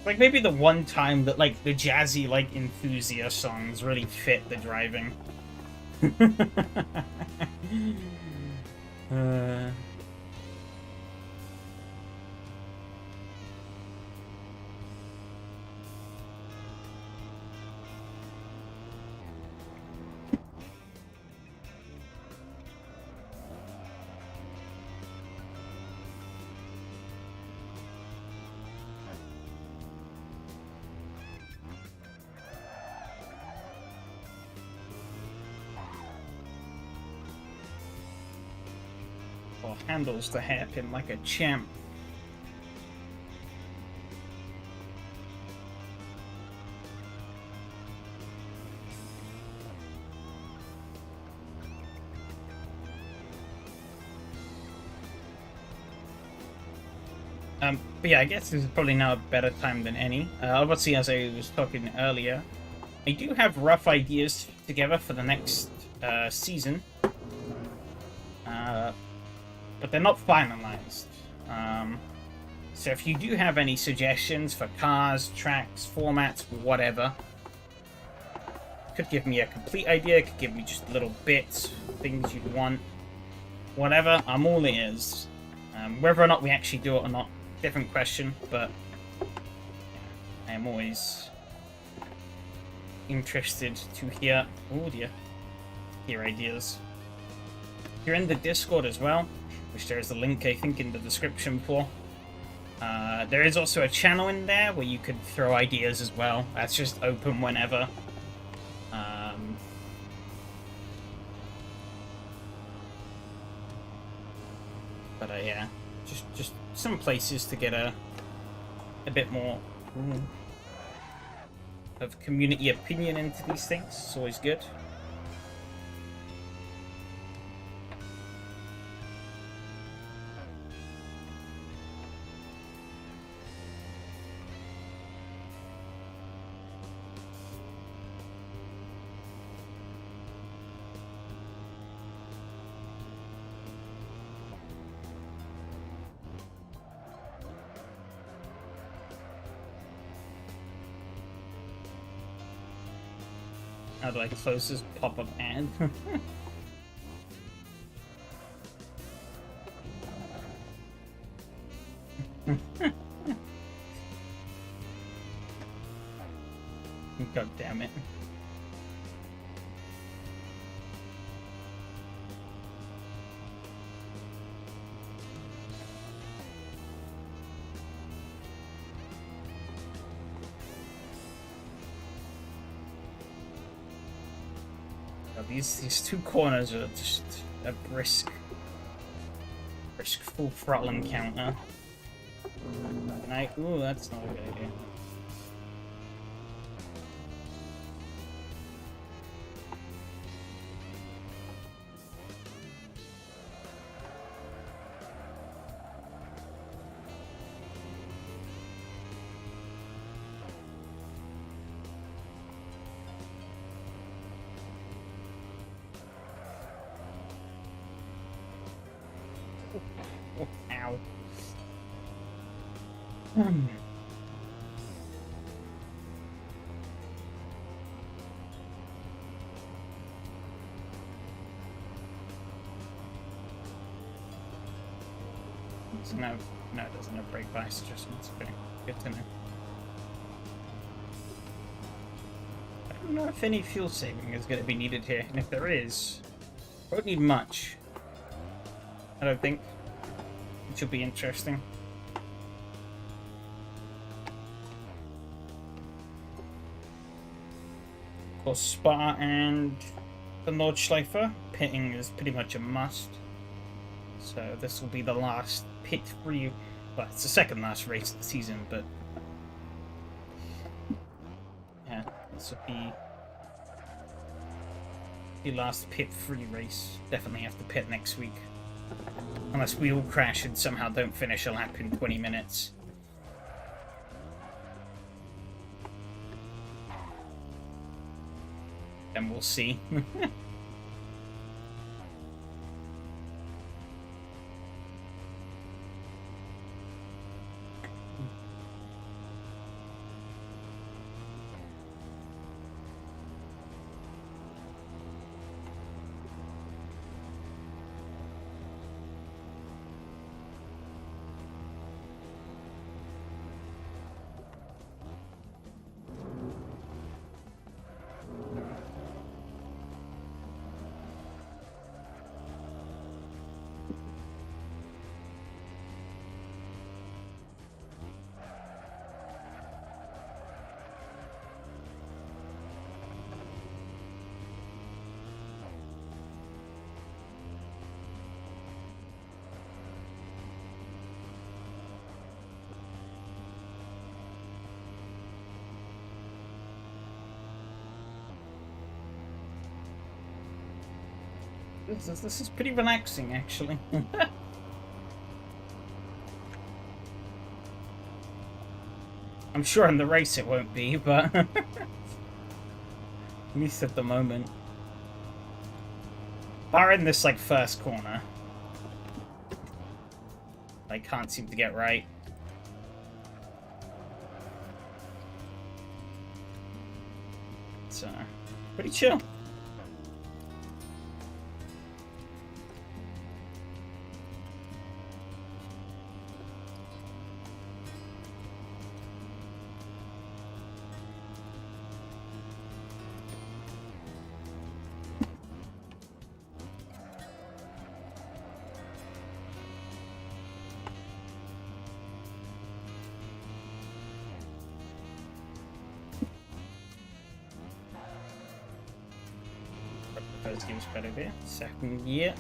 A: Like, maybe the one time that, like, the jazzy, like, enthusiast songs really fit the driving. Oh, handles the hairpin like a champ. But yeah, I guess this is probably now a better time than any. Obviously, as I was talking earlier, I do have rough ideas together for the next season, but they're not finalized. So if you do have any suggestions for cars, tracks, formats, whatever, could give me a complete idea, could give me just little bits, things you'd want, whatever, I'm all ears. Whether or not we actually do it or not, different question, but I am always interested to hear, hear ideas. If you're in the Discord as well, which there is a link, I think, in the description for, there is also a channel in there where you could throw ideas as well. That's just open whenever. But yeah, just some places to get a bit more of community opinion into these things. It's always good. How do I close this pop-up ad? God damn it. These two corners are just a brisk full throttle encounter. And ooh, that's not a good idea. Oh, ow. So no, it doesn't have brake bias adjustments. Okay, good to know. I don't know if any fuel saving is going to be needed here, and if there is, I won't need much. I don't think. It should be interesting. For Spa and the Nordschleifer, pitting is pretty much a must. So this will be the last pit-free... Well, it's the second last race of the season, but... Yeah, this will be the last pit-free race. Definitely have to pit next week. Unless we all crash and somehow don't finish a lap in 20 minutes. Then we'll see. This is pretty relaxing, actually. I'm sure in the race it won't be, but at least at the moment. Barring this, like, first corner. I can't seem to get right. It's pretty chill. First gear's better there. Second gear.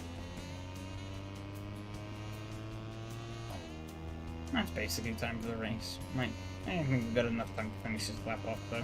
A: That's basically time for the race. I think we've got enough time to finish this lap off though.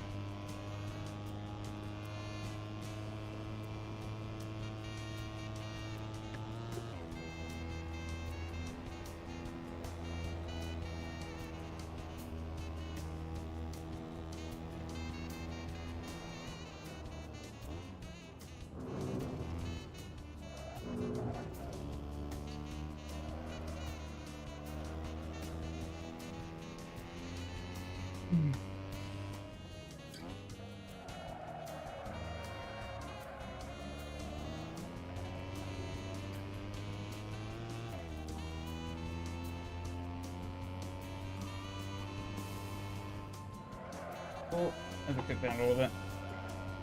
A: Oh, have a quick down a little bit.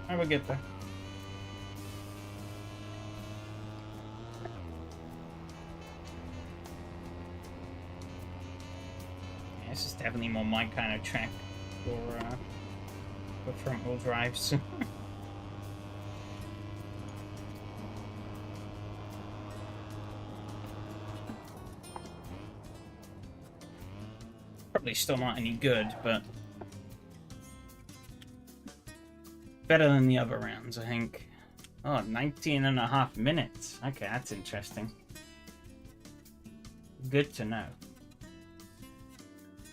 A: I will get there. Yeah, this is definitely more my kind of track for front-wheel drives. Probably still not any good, but better than the other rounds, I think. Oh, 19.5 minutes. Okay, that's interesting. Good to know.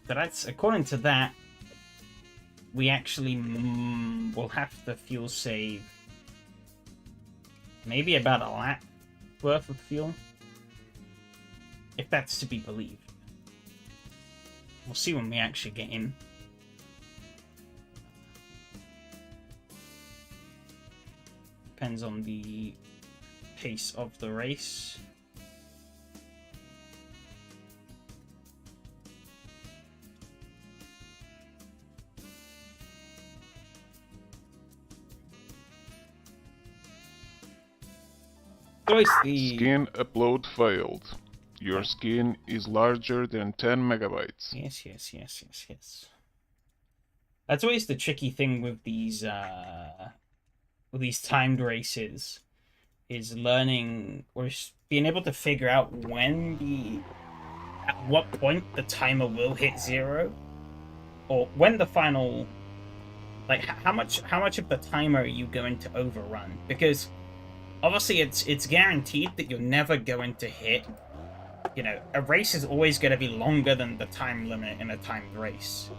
A: So that's, according to that, we actually will have to fuel save maybe about a lap worth of fuel. If that's to be believed. We'll see when we actually get in. Depends on the pace of the race.
B: Skin upload failed. Your skin is larger than 10 megabytes.
A: Yes. That's always the tricky thing with these timed races, is learning or being able to figure out at what point the timer will hit 0, or when the final, like how much of the timer are you going to overrun? Because obviously it's guaranteed that you're never going to hit. You know, a race is always going to be longer than the time limit in a timed race.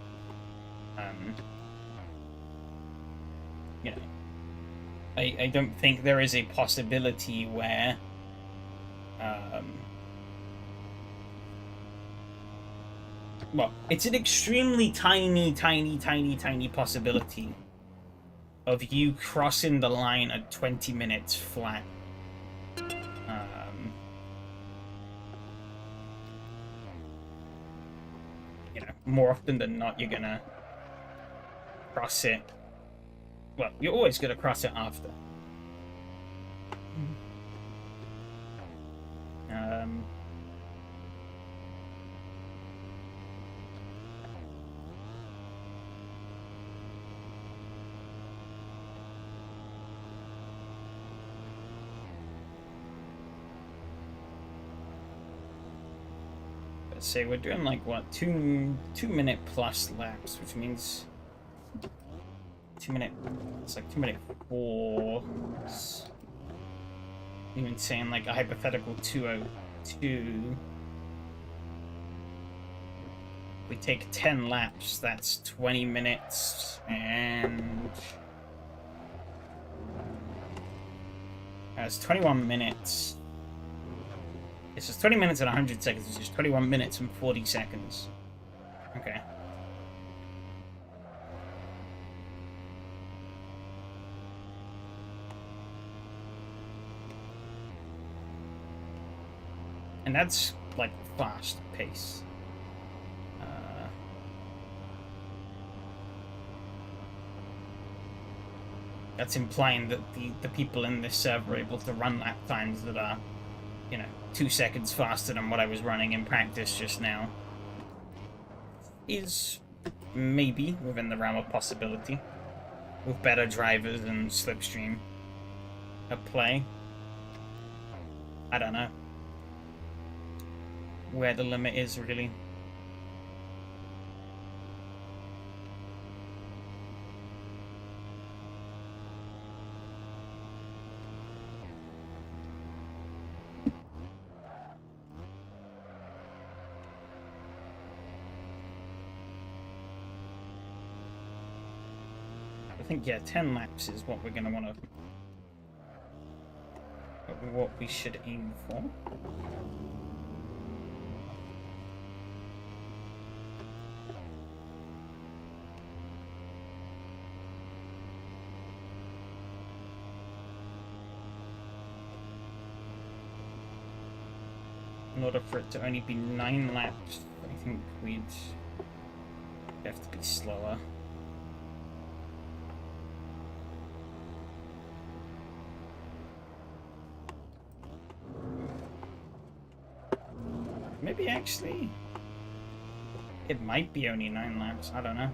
A: You know, I don't think there is a possibility where well, it's an extremely tiny possibility of you crossing the line at 20 minutes flat. You know, more often than not, you're gonna cross it. Well, you're always gonna cross it after. Let's say we're doing like what, 2-minute plus laps, which means 2 minute. It's like 2 minute 4. even saying like a hypothetical 202. We take 10 laps, that's 20 minutes, and that's 21 minutes. It's just 20 minutes and 100 seconds, it's just 21 minutes and 40 seconds. Okay. And that's like fast pace. That's implying that the people in this server are able to run lap times that are, you know, 2 seconds faster than what I was running in practice just now. Is maybe within the realm of possibility. With better drivers and slipstream at play. I don't know where the limit is, really. I think, yeah, 10 laps is what we're going to want to... what we should aim for. In order for it to only be 9 laps, I think we'd have to be slower. Maybe actually it might be only 9 laps, I don't know.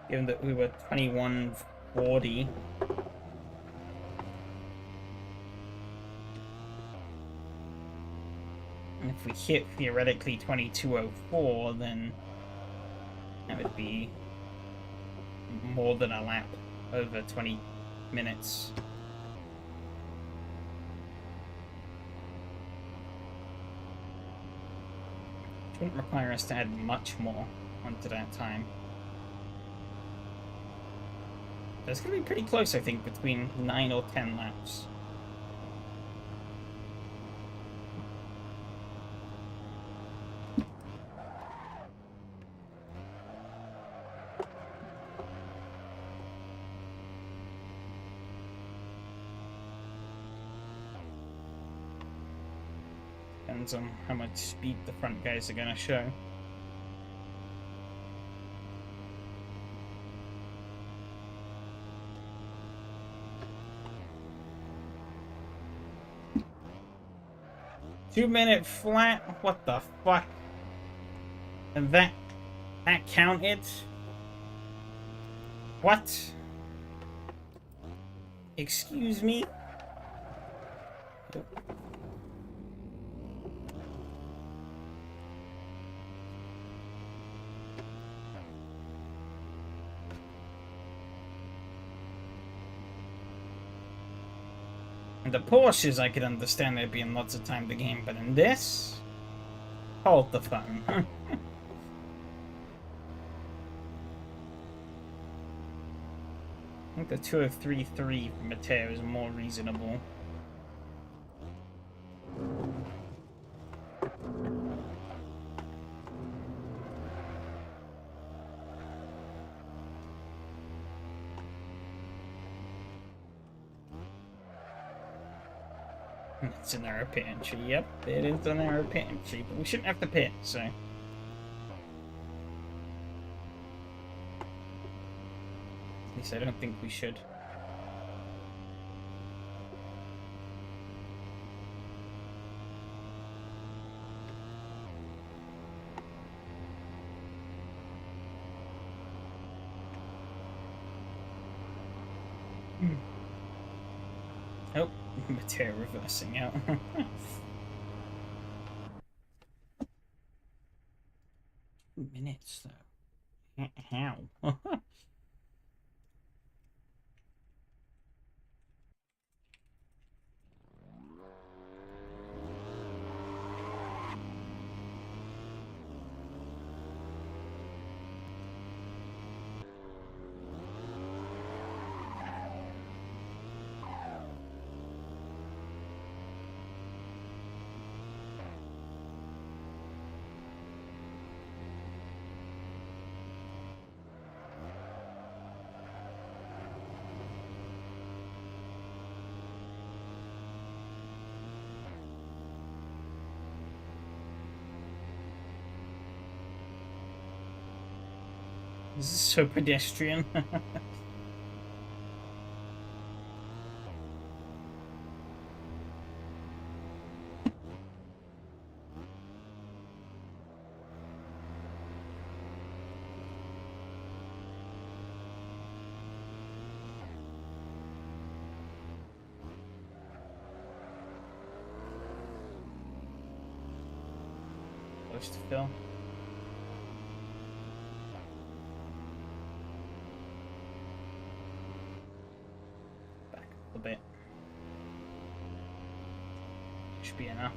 A: Given that we were 21:40. And if we hit theoretically 22:04, then that would be more than a lap over 20 minutes. It wouldn't require us to add much more onto that time. It's going to be pretty close, I think, between 9 or 10 laps. Depends on how much speed the front guys are going to show. Two-minute flat? What the fuck? And that counted? What? Excuse me? In the Porsches, I could understand there being lots of time to game, but in this? Hold the phone. I think the 2:03.3 for Mateo is more reasonable. It's a narrow pit entry. Yep, it is a narrow pit entry, but we shouldn't have to pit, so. At least I don't think we should. Oh, Mateo reversing out. Minutes though. How? This is so pedestrian. Close to fill. Back a little bit. Should be enough.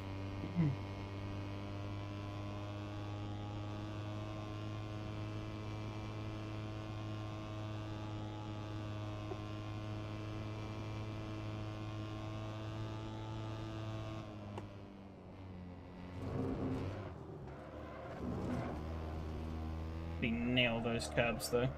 A: We nail those curbs though.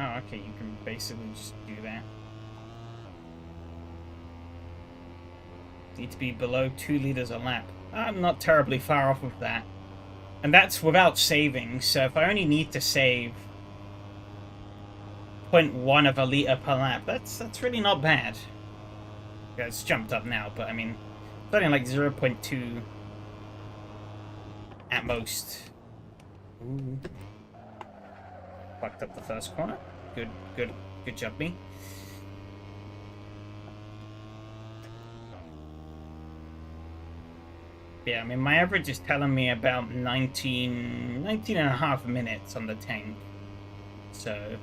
A: Oh, okay, you can basically just do that. Need to be below 2 liters a lap. I'm not terribly far off of that. And that's without saving, so if I only need to save 0.1 of a liter per lap, that's really not bad. Yeah, it's jumped up now, but I mean, something like 0.2 at most. Ooh. Fucked up the first corner. Good job, me. Yeah, I mean, my average is telling me about 19 and a half minutes on the tank. So...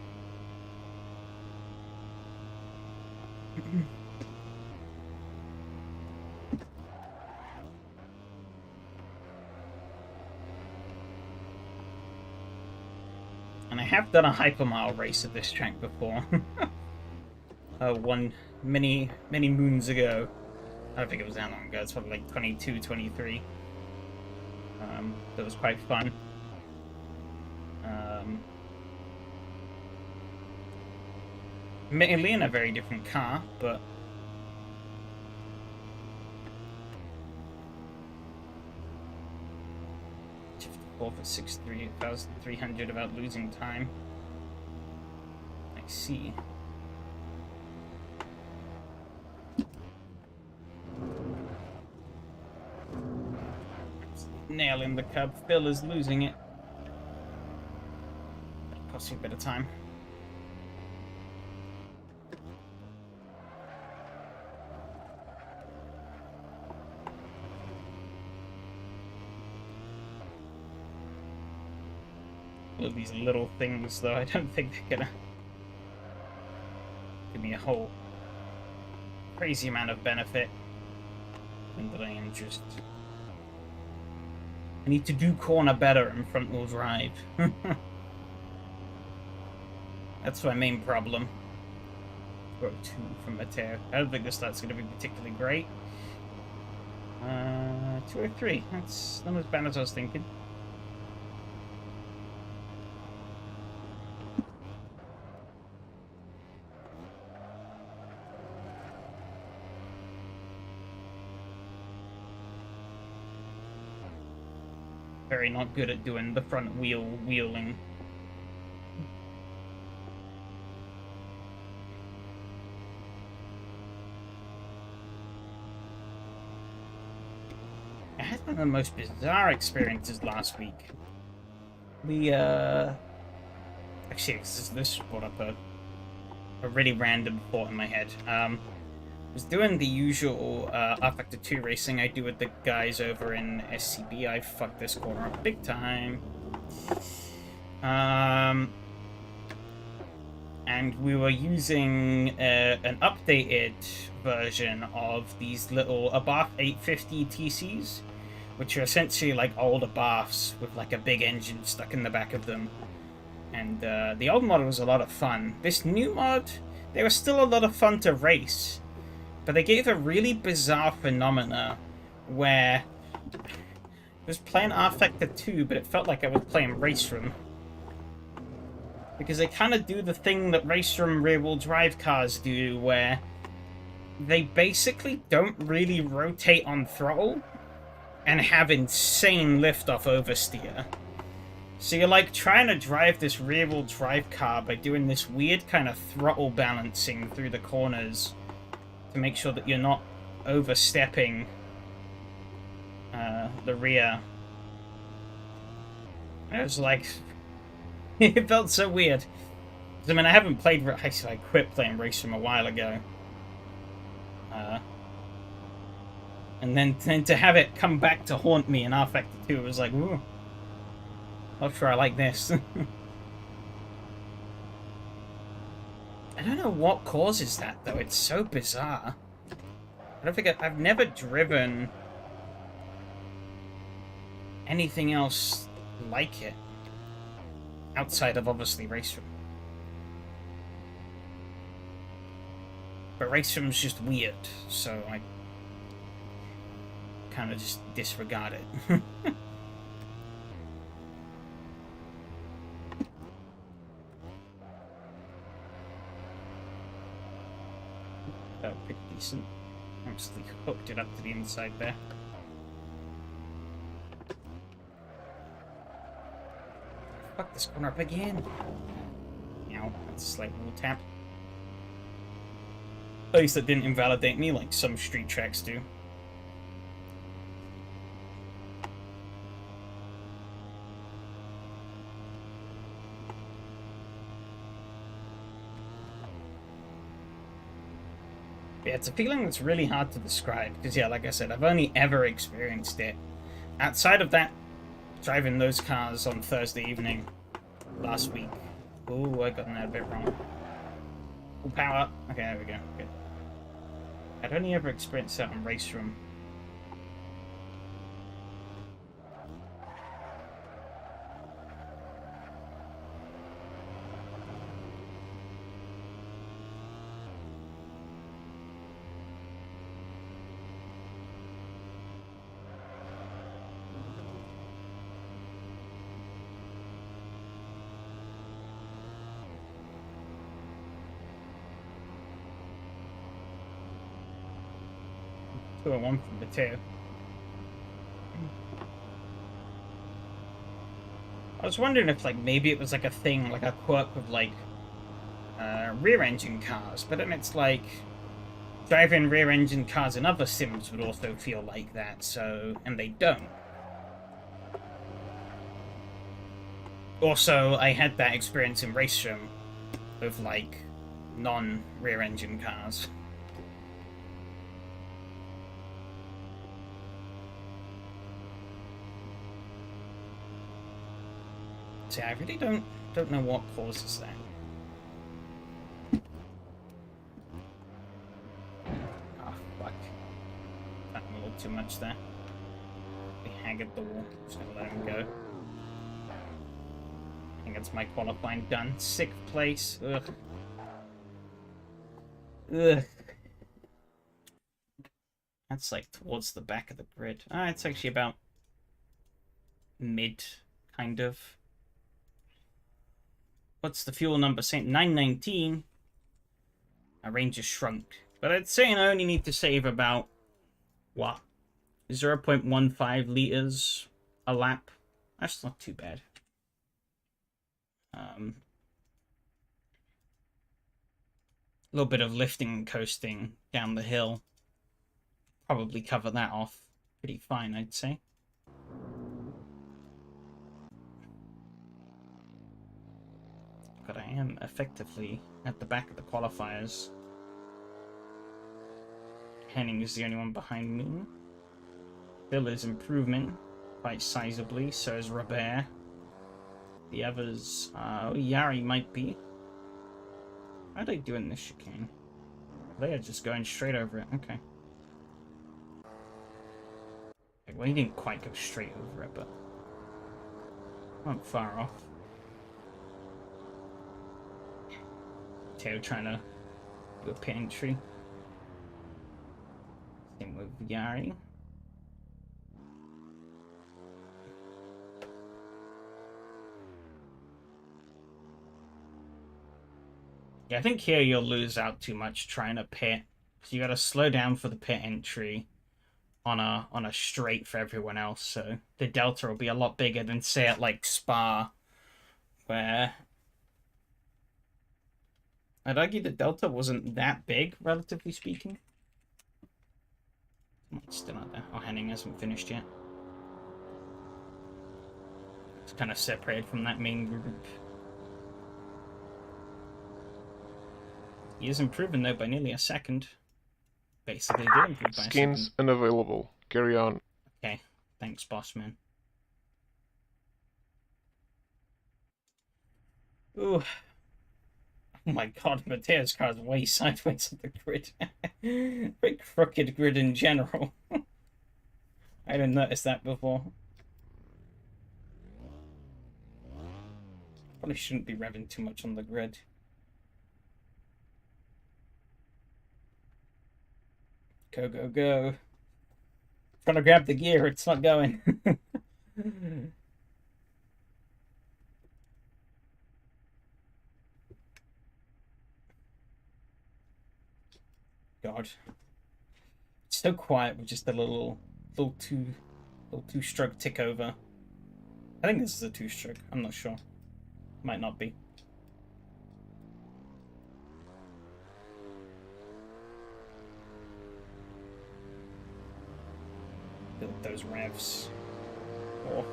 A: And I have done a hypermile race at this track before. One many moons ago. I don't think it was that long ago. It's probably like 22, 23. That was quite fun. Admittedly in a very different car, but... for 6,300 without losing time. I see. Nailing the curb. Phil is losing it. Costs you a bit of time. All these little things, though, I don't think they're gonna give me a whole crazy amount of benefit. And that I am just... I need to do corner better in front-wheel drive. That's my main problem. Row 2 from Mateo. I don't think this start's going to be particularly great. 203. That's not as bad as I was thinking. Very not good at doing the front wheel wheeling. I had one of the most bizarre experiences last week. We, actually, this brought up a really random thought in my head. Was doing the usual R-Factor 2 racing I do with the guys over in SCB. I fucked this corner up big time. And we were using an updated version of these little Abarth 850 TCs, which are essentially like old Abarths with like a big engine stuck in the back of them. And the old mod was a lot of fun. This new mod, they were still a lot of fun to race. But they gave a really bizarre phenomena where I was playing R-Factor 2, but it felt like I was playing Race Room. Because they kind of do the thing that Race Room rear-wheel drive cars do, where they basically don't really rotate on throttle and have insane lift-off oversteer. So you're like trying to drive this rear-wheel drive car by doing this weird kind of throttle balancing through the corners to make sure that you're not overstepping the rear. It was like... it felt so weird. I mean, I haven't played... I quit playing Race Room a while ago. And then to have it come back to haunt me in R-Factor 2, it was like, ooh. Not sure I like this. I don't know what causes that, though. It's so bizarre. I don't think I've never driven anything else like it. Outside of, obviously, Race Room. But Race Room's just weird, so I kind of just disregard it. Felt pretty decent. Obviously hooked it up to the inside there. Fuck this corner up again. Ow, that's a slight little tap. At least that didn't invalidate me like some street tracks do. Yeah, it's a feeling that's really hard to describe, because yeah, like I said, I've only ever experienced it. Outside of that, driving those cars on Thursday evening last week. Ooh, I got that a bit wrong. Full power. Okay, there we go. Good. I'd only ever experienced that on Race Room. Two and one from the two. I was wondering if like maybe it was like a thing, like a quirk with like rear engine cars, but then it's like driving rear engine cars in other sims would also feel like that, so and they don't. Also, I had that experience in Race Room with like non-rear engine cars. So I really don't know what causes that. Oh fuck. That a little too much there. We haggard the wall. Just gonna let him go. I think that's my qualifying done. 6th place. Ugh. Ugh. That's like towards the back of the grid. Ah, it's actually about mid, kind of. What's the fuel number saying? 919. Our range is shrunk. But it's saying I only need to save about, what? 0.15 liters a lap. That's not too bad. A little bit of lifting and coasting down the hill. Probably cover that off pretty fine, I'd say. But I am effectively at the back of the qualifiers. Henning is the only one behind me. Bill is improving quite sizably, so is Robert. The others, Yari might be. How are they doing this chicane? They are just going straight over it, okay. Well, he didn't quite go straight over it, but not far off. Teo trying to do a pit entry. Same with Yari. Yeah, I think here you'll lose out too much trying to pit. So you got to slow down for the pit entry on a straight for everyone else. So the delta will be a lot bigger than say at like Spa, where I'd argue the delta wasn't that big, relatively speaking. It's still not there. Oh, Henning hasn't finished yet. It's kind of separated from that main group. He is improving though by nearly a second. Basically did improve by a second.
B: Skins unavailable. Carry on.
A: Okay, thanks, boss man. Ooh. Oh my god, Mateo's car is way sideways of the grid. Very crooked grid in general. I didn't notice that before. Probably shouldn't be revving too much on the grid. Go, go, go. Trying to grab the gear, it's not going. God. It's so quiet with just a little two-stroke tick over. I think this is a two-stroke, I'm not sure. Might not be. Build those revs. Oh.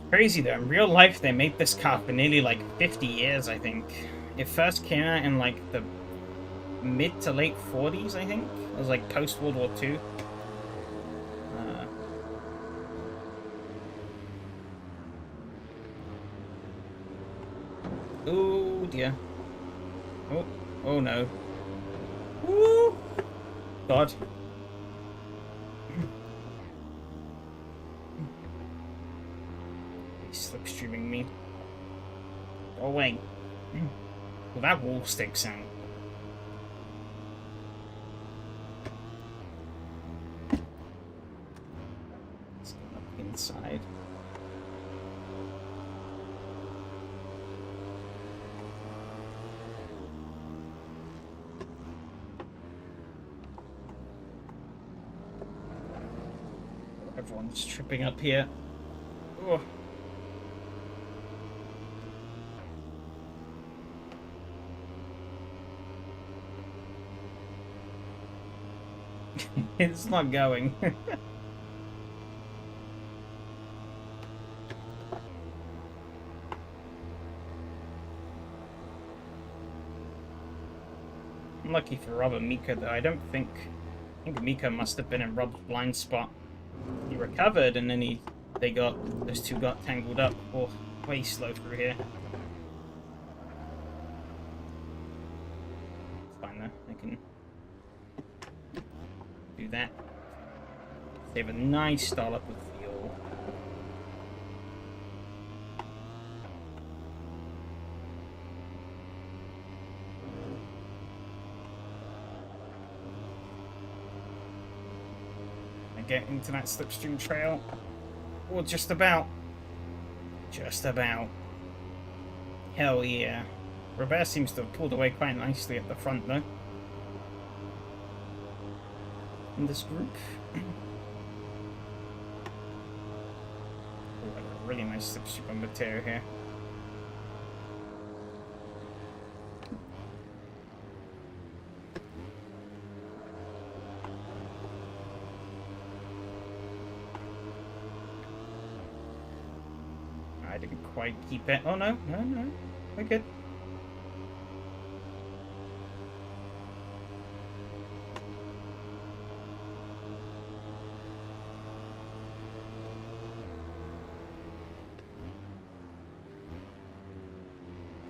A: Crazy though, in real life they made this car for nearly like 50 years, I think. It first came out in like the mid to late 40s, I think. It was like post World War II. Oh dear. Oh, oh no. Woo! God. He's slipstreaming me. Go away. Well, that wall sticks out. Let's go up inside. Everyone's tripping up here. Oh. It's not going. Lucky for Rob and Mika though, I think Mika must have been in Rob's blind spot. He recovered and then those two got tangled up. Oh, way slow through here. It's fine though, I can do that. Save a nice stall up with fuel. Get into that slipstream trail. Or just about. Just about. Hell yeah. Robert seems to have pulled away quite nicely at the front though. In this group. Oh, a really nice slipstream on Mateo here. I didn't quite keep it. Oh no, no, no. We're good.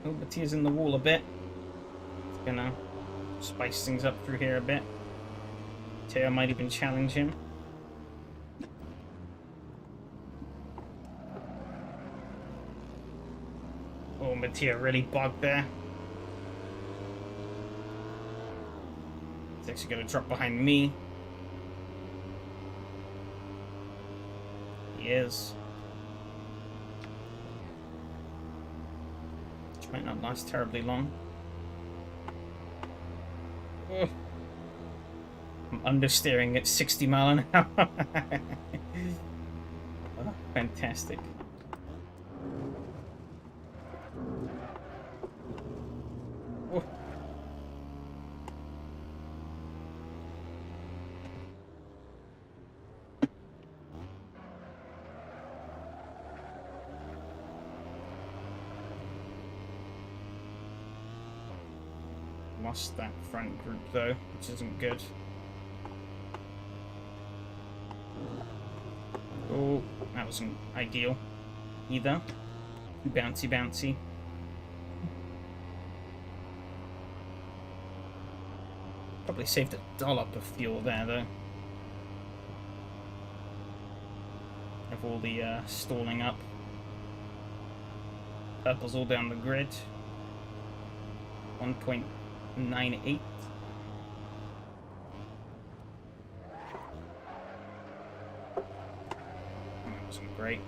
A: Oh, but he's in the wall a bit. It's gonna spice things up through here a bit. Teo might even challenge him. Oh, Mattia really bogged there. It's actually going to drop behind me. He is. Might not last terribly long. Ugh. I'm understeering at 60 mile an hour. Oh, fantastic. Oh. Lost that front group though, which isn't good. Oh, that wasn't ideal either. Bouncy, bouncy. Probably saved a dollop of fuel there though. Of all the stalling up. Purple's all down the grid. 1.98. That wasn't great.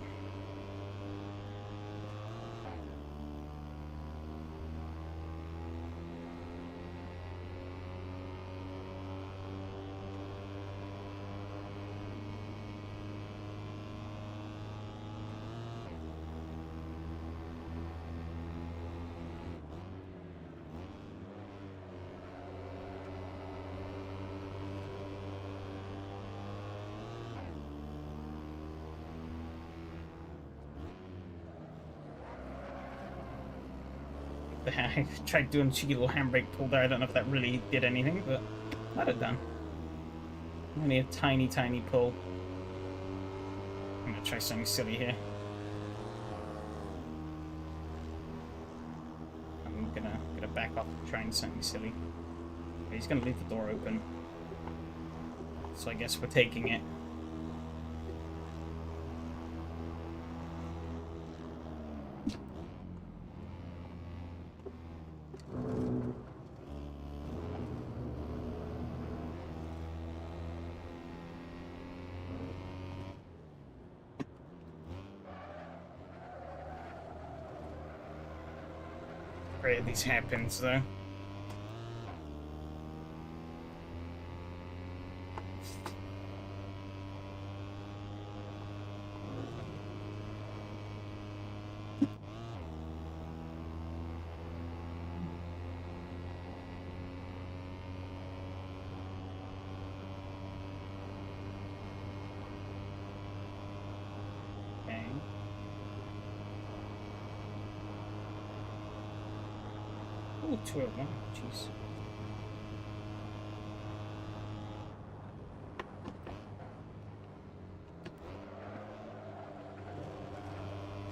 A: I tried doing a cheeky little handbrake pull there. I don't know if that really did anything, but might have done. Only a tiny, tiny pull. I'm gonna try something silly here. I'm gonna back off and try something silly. He's gonna leave the door open. So I guess we're taking it. Rare these happens though. Okay. Ooh, 201. Jeez.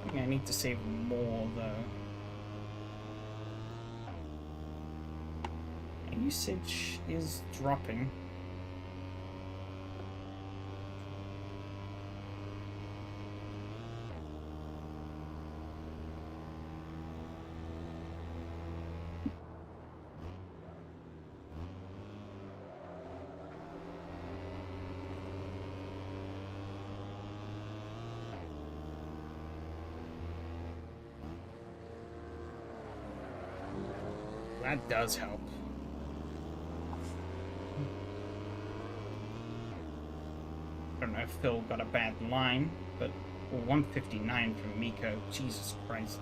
A: I think I need to save more though. Usage is dropping. That does help. I don't know if Phil got a bad line, but 159 from Miko. Jesus Christ.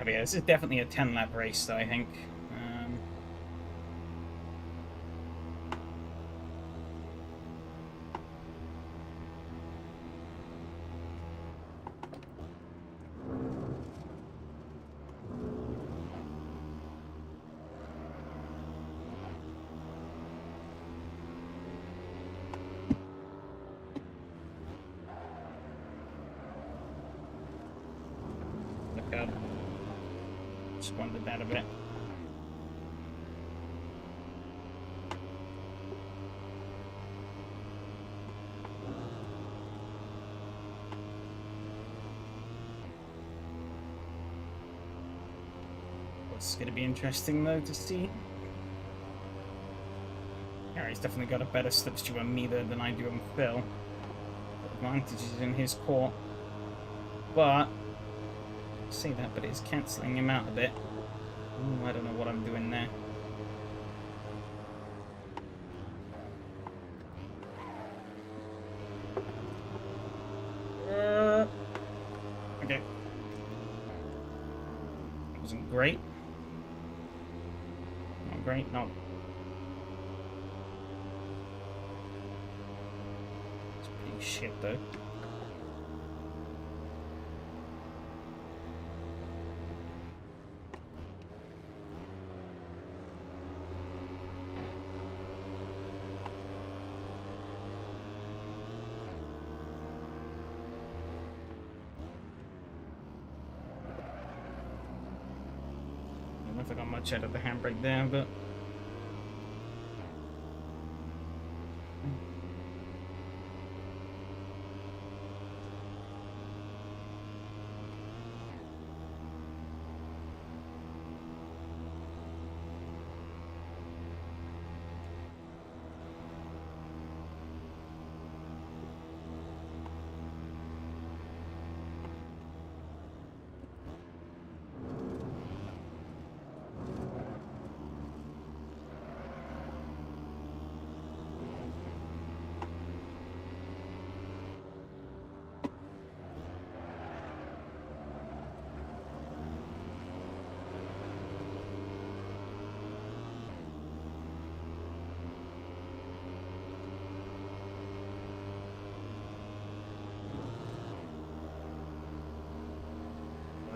A: Oh yeah, this is definitely a 10-lap race, though, I think. Look up. Just wondered that a bit. It's going to be interesting, though, to see. Yeah, he's definitely got a better slipstream on me, though, than I do on Phil. The advantage is in his court. But see that, but it's cancelling him out a bit. Ooh, I don't know what I'm doing there. Okay. That wasn't great. Not great, no. It's pretty shit though. I don't know if I got much out of the handbrake there, but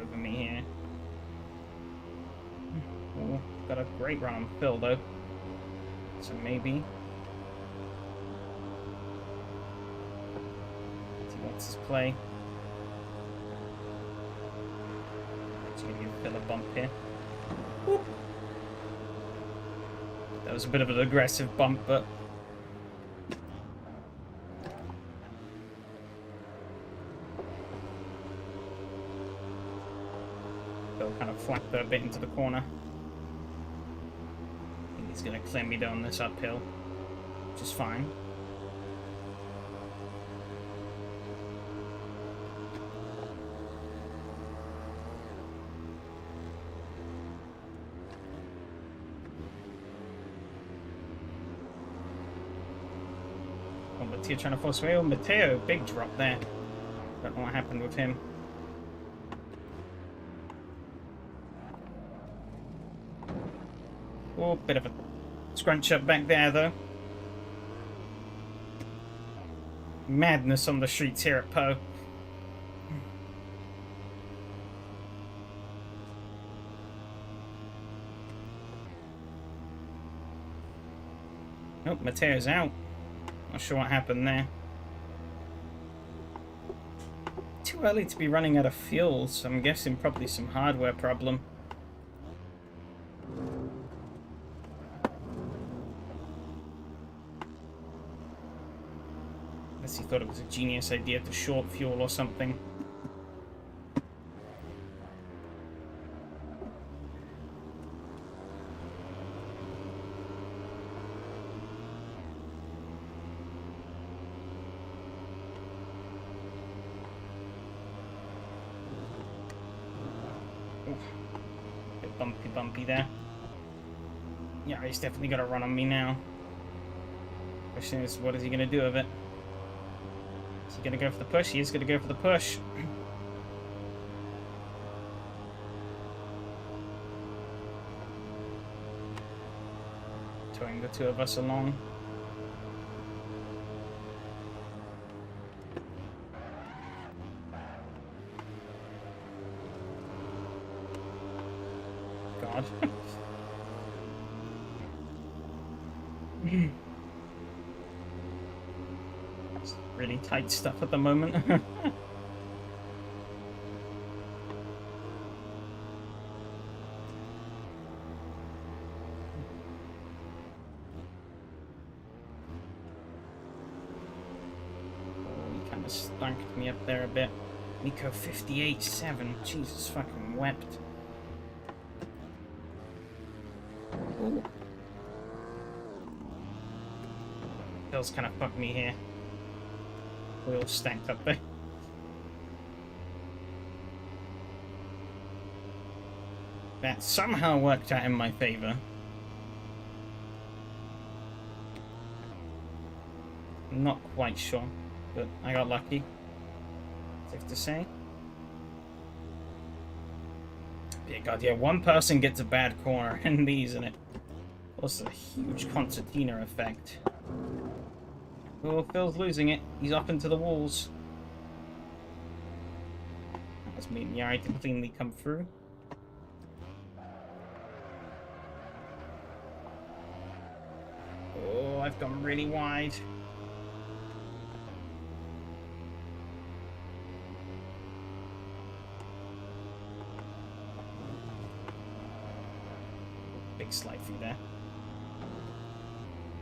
A: over me here. Ooh, got a great run on Phil though. So maybe. He wants his play. He's gonna give Phil a bump here. Whoop. That was a bit of an aggressive bump, but Phil kind of flapped that a bit into the corner. I think he's gonna clear me down this uphill, which is fine. Oh, Matteo trying to force me. Oh, Matteo, big drop there. Don't know what happened with him. Oh, bit of a scrunch up back there, though. Madness on the streets here at Po. Nope, Matteo's out. Not sure what happened there. Too early to be running out of fuel, so I'm guessing probably some hardware problem. Unless he thought it was a genius idea to short fuel or something. Bit bumpy there. Yeah, he's definitely got a run on me now. Question is, what is he going to do with it? Is he going to go for the push? He is going to go for the push. Towing the two of us along. God. It's really tight stuff at the moment. He kind of stunked me up there a bit. Nico 58.7. Jesus fucking wept. Ooh. Phil's kind of fucked me here. We're all stacked up there. that somehow worked out in my favor. Not quite sure, but I got lucky. Safe to say. Yeah, God, yeah, one person gets a bad corner in these, and it causes a huge concertina effect. Oh, Phil's losing it. He's up into the walls. That's me and Yari to cleanly come through. Oh, I've gone really wide. Big slide through there.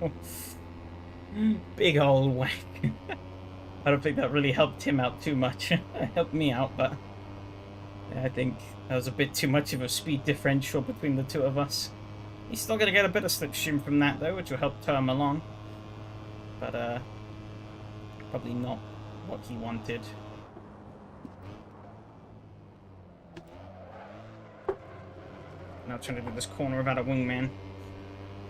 A: Oh. Big old whack. I don't think that really helped him out too much. It helped me out, but I think that was a bit too much of a speed differential between the two of us. He's still going to get a bit of slipstream from that, though, which will help turn him along. But, probably not what he wanted. Now trying to do this corner without a wingman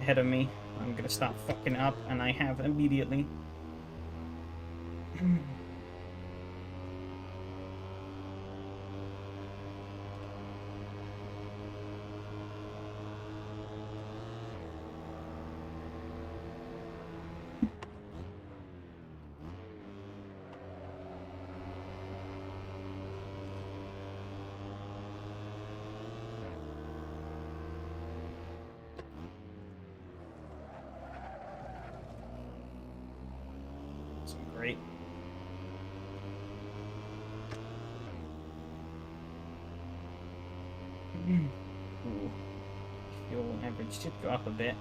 A: ahead of me. I'm going to start fucking up, and I have immediately. Great. Ooh. Fuel average did go up a bit.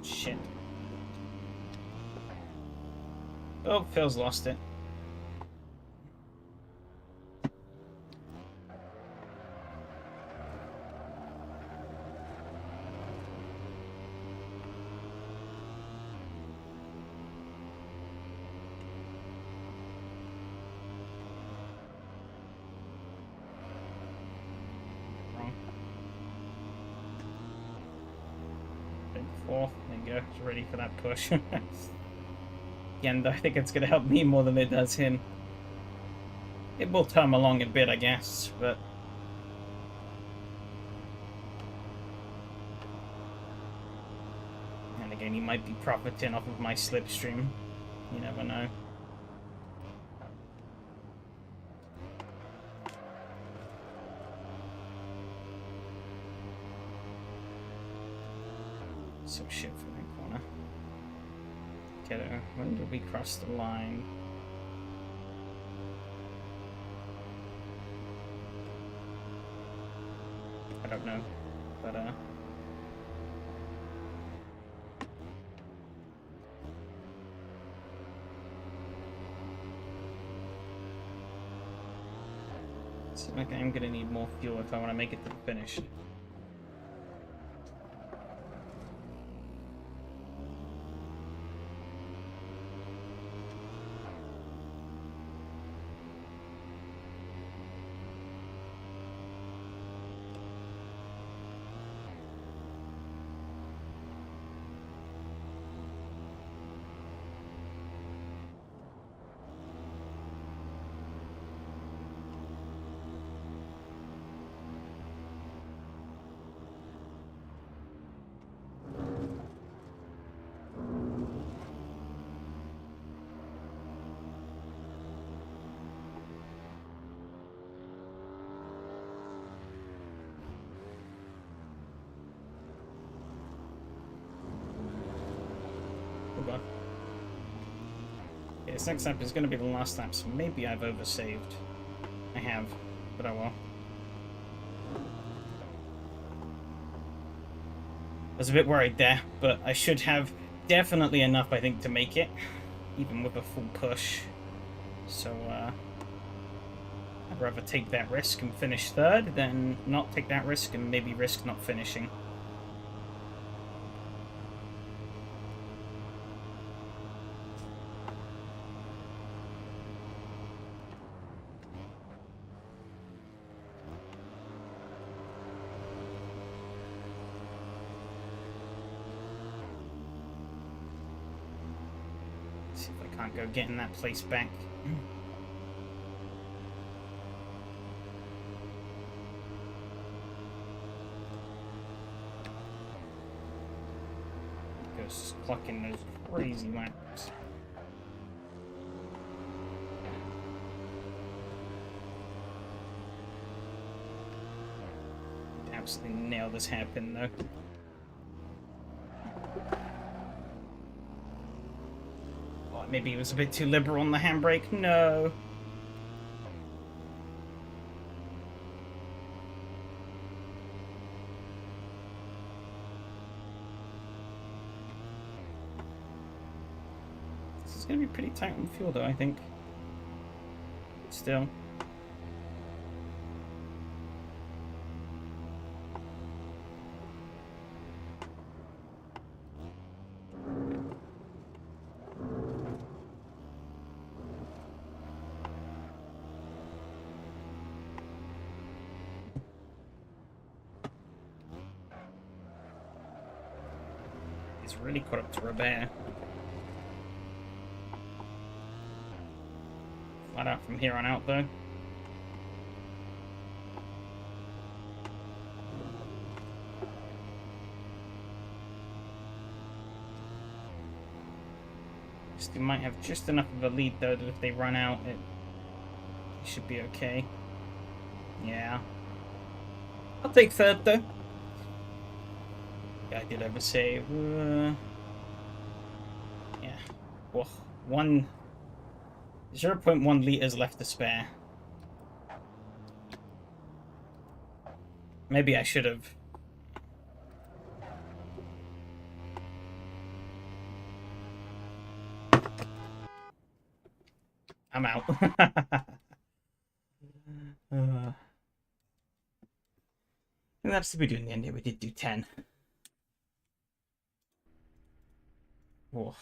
A: Shit. Oh, Phil's lost it. Wrong. Fourth. There you go. He's ready for that push. And I think it's going to help me more than it does him. It will turn along a bit, I guess, but... And again, he might be profiting off of my slipstream. You never know. So shit for that corner. Get it. When did we cross the line? I don't know, but seems like I'm gonna need more fuel if I want to make it to the finish. Okay, this next lap is going to be the last lap, so maybe I've oversaved. I have, but I will. I was a bit worried there, but I should have definitely enough, I think, to make it, even with a full push. So, I'd rather take that risk and finish third than not take that risk and maybe risk not finishing. See if I can't go getting that place back. Goes clocking those crazy laps. Absolutely nail this hairpin though. Oh, maybe he was a bit too liberal on the handbrake. No. This is going to be pretty tight on fuel though, I think. Still. He's really caught up to Robert. Flat out from here on out, though. Still might have just enough of a lead, though, that if they run out, it should be okay. Yeah. I'll take third, though. I did ever say, yeah, well, 0.1 liters left to spare. Maybe I should have. I'm out. And that's the video in the end here. We did do 10. Oh.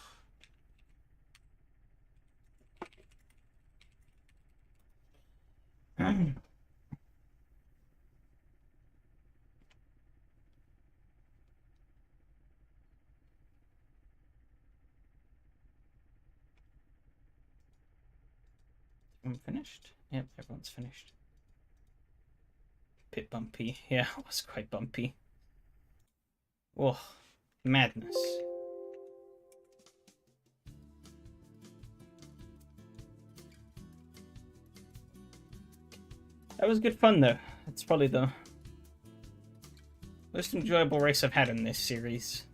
A: Everyone finished? Yep, everyone's finished. Bit bumpy. Yeah, it was quite bumpy. Oh, madness. That was good fun, though. It's probably the most enjoyable race I've had in this series.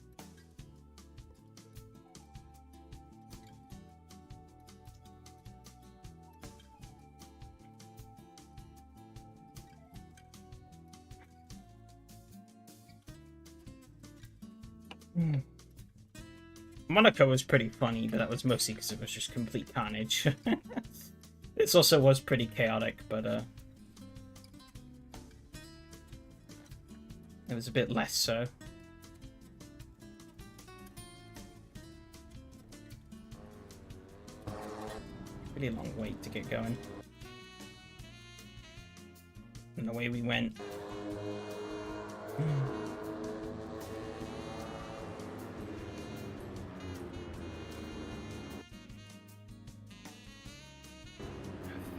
A: Monaco was pretty funny, but that was mostly because it was just complete carnage. This also was pretty chaotic, but it was a bit less so. Really long wait to get going. And away we went.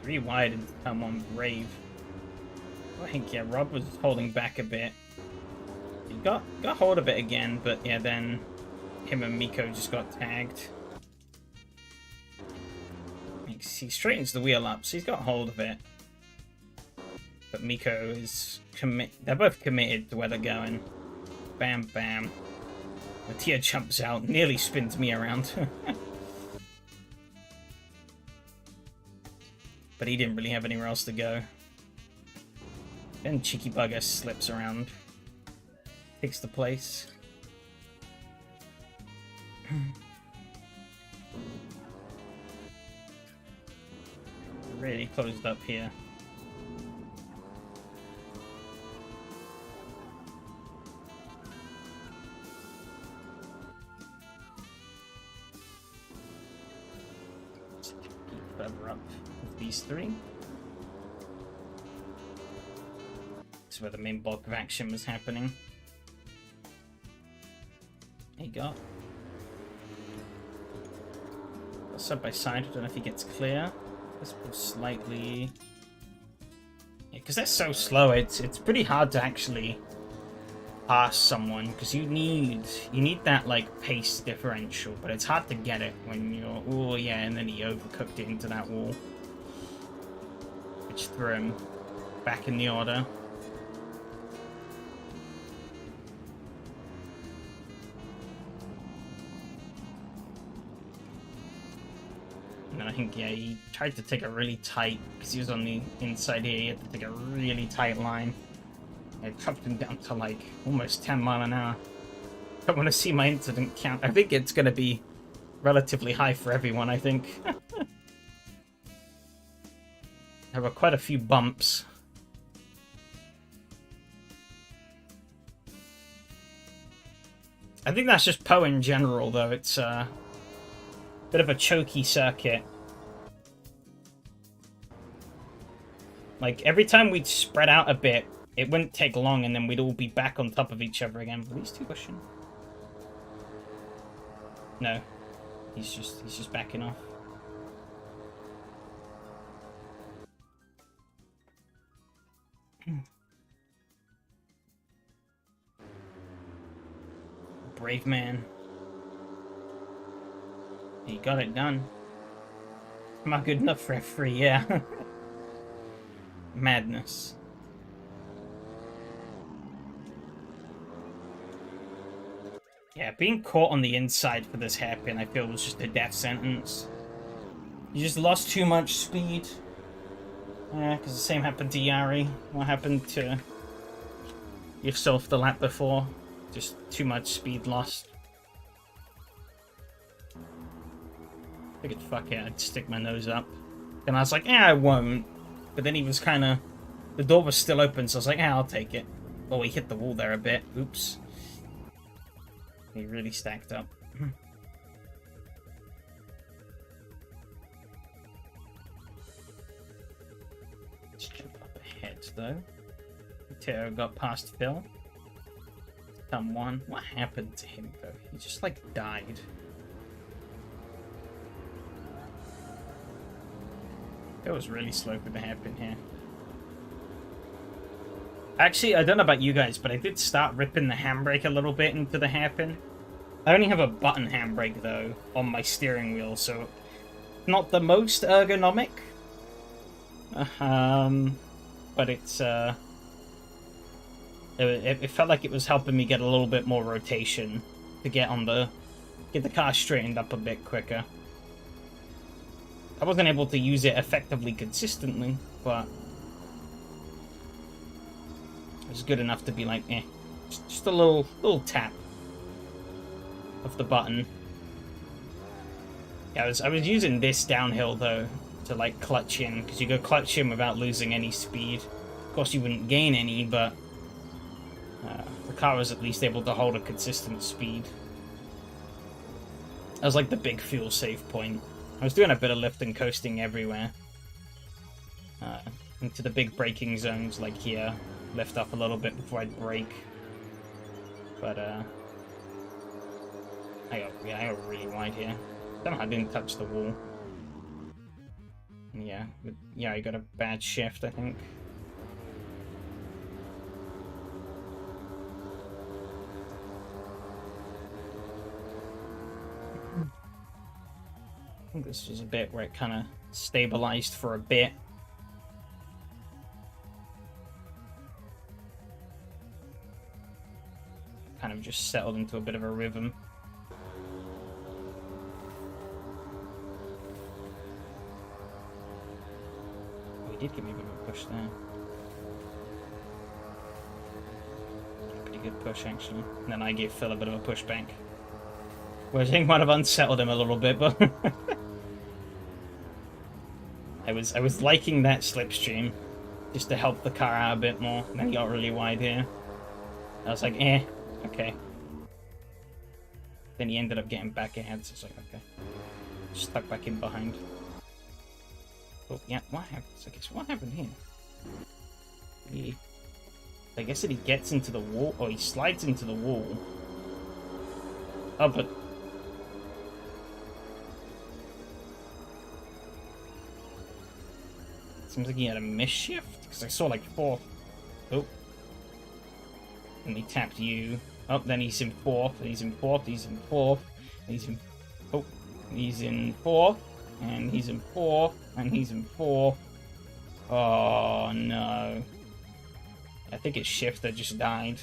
A: Three wide and come on brave. I think, yeah, Rob was holding back a bit. He got hold of it again, but yeah, then him and Miko just got tagged. He straightens the wheel up, so he's got hold of it. But Miko is they're both committed to where they're going. Bam, bam. Mattia jumps out, nearly spins me around. But he didn't really have anywhere else to go. Then Cheeky Bugger slips around. Takes the place. Really closed up here. cover up with these three. This is where the main bulk of action was happening. There you go. Side by side, I don't know if he gets clear. Let's pull slightly. Yeah, because they're so slow, it's pretty hard to actually pass someone, because you need that like pace differential, but it's hard to get it when you're, oh yeah, and then he overcooked it into that wall, which threw him back in the order. And then I think, yeah, he tried to take a really tight, because he was on the inside here, he had to take a really tight line. It dropped him down to like almost 10 miles an hour. I want to see my incident count. I think it's going to be relatively high for everyone, I think. There were quite a few bumps. I think that's just Poe in general, though. It's a bit of a choky circuit. Like, every time we'd spread out a bit, it wouldn't take long, and then we'd all be back on top of each other again. Were these two pushing? No. He's just backing off. Brave man. He got it done. Not good enough for F3, yeah. Madness. Yeah, being caught on the inside for this hairpin, I feel, was just a death sentence. You just lost too much speed. Yeah, because the same happened to Yari. What happened to yourself the lap before? Just too much speed lost. I figured, fuck it, I'd stick my nose up. And I was like, I won't. But then he was kind of... The door was still open, so I was like, I'll take it. Oh, he hit the wall there a bit. Oops. He really stacked up. Let's jump up ahead, though. Teo got past Phil. Come one. What happened to him, though? He just, like, died. It was really slow for the hairpin here. Actually, I don't know about you guys, but I did start ripping the handbrake a little bit into the hairpin. I only have a button handbrake, though, on my steering wheel, so not the most ergonomic. But it's, it felt like it was helping me get a little bit more rotation to get the car straightened up a bit quicker. I wasn't able to use it effectively consistently, but it was good enough to be like, just a little tap of the button. Yeah, I was using this downhill though to like clutch in, because you go clutch in without losing any speed. Of course, you wouldn't gain any, but the car was at least able to hold a consistent speed. That was like the big fuel save point. I was doing a bit of lift and coasting everywhere. Into the big braking zones, like here. Lift up a little bit before I'd brake. But, I got really wide here. Somehow I didn't touch the wall. Yeah, I got a bad shift, I think. I think this was a bit where it kind of stabilized for a bit. Kind of just settled into a bit of a rhythm. We did give me a bit of a push there. Pretty good push, actually. And then I gave Phil a bit of a push back. Which I think might have unsettled him a little bit, but... I was liking that slipstream, just to help the car out a bit more. And then he got really wide here. I was like, okay. Then he ended up getting back ahead, so it's like, okay. Just stuck back in behind. Oh, yeah, what happened? I guess what happened here? I guess that he gets into the wall, or he slides into the wall. Oh, but... Seems like he had a misshift, because I saw like 4th. Oh. And he tapped you. Oh, then he's in 4th, and he's in 4th, he's in 4th, and he's in... Oh, he's in 4th, and he's in 4th, and he's in 4th. Oh, no. I think his shifter just died.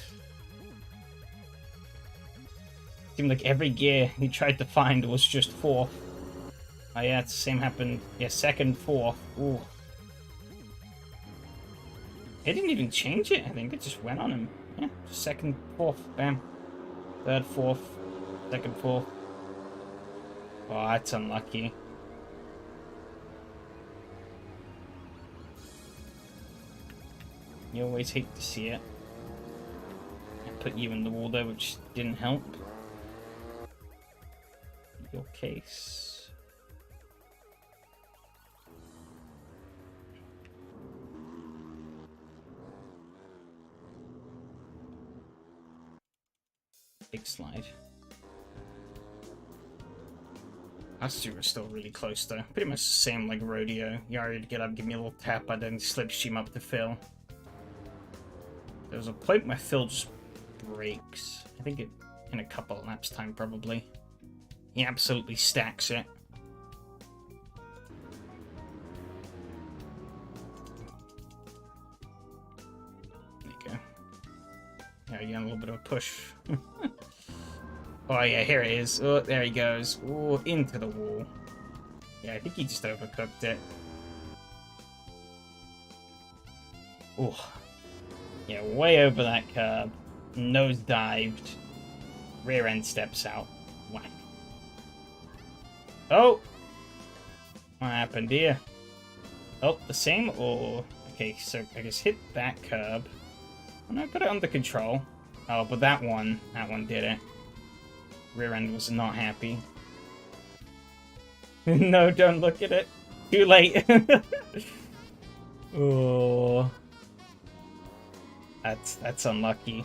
A: Seemed like every gear he tried to find was just 4th. Oh yeah, it's the same happened. Yeah, 2nd, 4th. Ooh. It didn't even change it, I think. It just went on him. Yeah, 2nd, 4th. Bam. 3rd, 4th. 2nd, 4th. Oh, that's unlucky. You always hate to see it. I put you in the wall there, which didn't help. Your case. Big slide. Us two are still really close though. Pretty much the same like rodeo. Yari would get up, give me a little tap, I'd then slipstream up to Phil. There's a point where Phil just breaks. I think it in a couple of laps time probably. He absolutely stacks it. There you go. Yeah, you got a little bit of a push. Oh yeah, here it is. Oh, there he goes. Oh, into the wall. Yeah, I think he just overcooked it. Oh. Yeah, way over that curb. Nose dived. Rear end steps out. Whack. Oh! What happened here? Oh, the same or... Okay, so I guess hit that curb. Oh no, got it under control. Oh, but that one did it. Rear end was not happy. No, don't look at it. Too late. Oh. That's unlucky.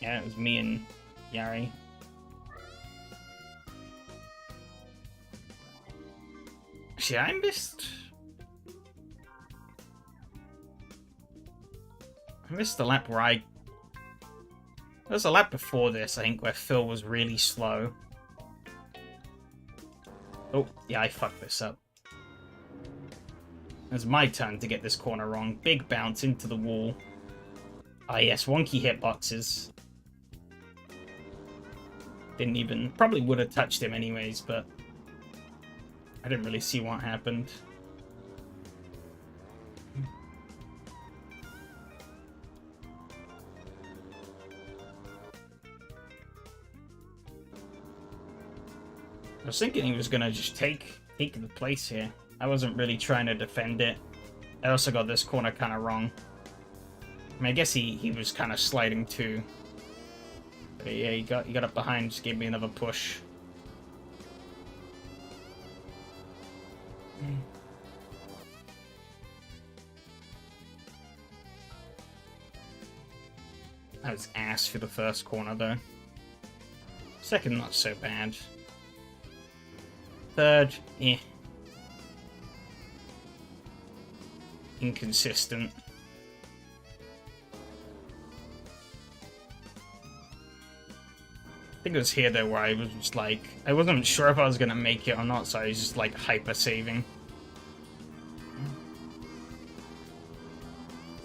A: Yeah, it was me and Yari. Actually, I missed the lap where there was a lap before this, I think, where Phil was really slow. Oh, yeah, I fucked this up. It's my turn to get this corner wrong. Big bounce into the wall. Ah, yes, wonky hitboxes. Didn't even... Probably would have touched him anyways, but... I didn't really see what happened. I was thinking he was gonna just take the place here. I wasn't really trying to defend it. I also got this corner kind of wrong. I mean, I guess he was kind of sliding too. But yeah, he got up behind, just gave me another push. That was ass for the first corner though. Second, not so bad. Third, eh. Inconsistent. I think it was here though where I was just like, I wasn't sure if I was gonna make it or not, so I was just like hyper saving.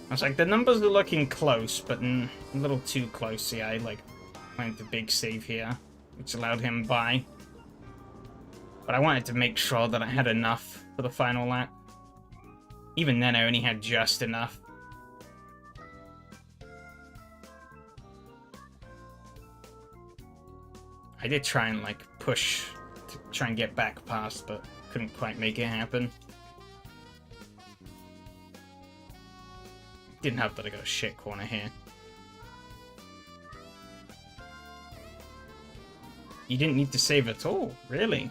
A: I was like, the numbers are looking close, but a little too close. So yeah, I like went the big save here, which allowed him by. But I wanted to make sure that I had enough for the final lap. Even then, I only had just enough. I did try and, like, push to try and get back past, but couldn't quite make it happen. Didn't help that I got a shit corner here. You didn't need to save at all, really?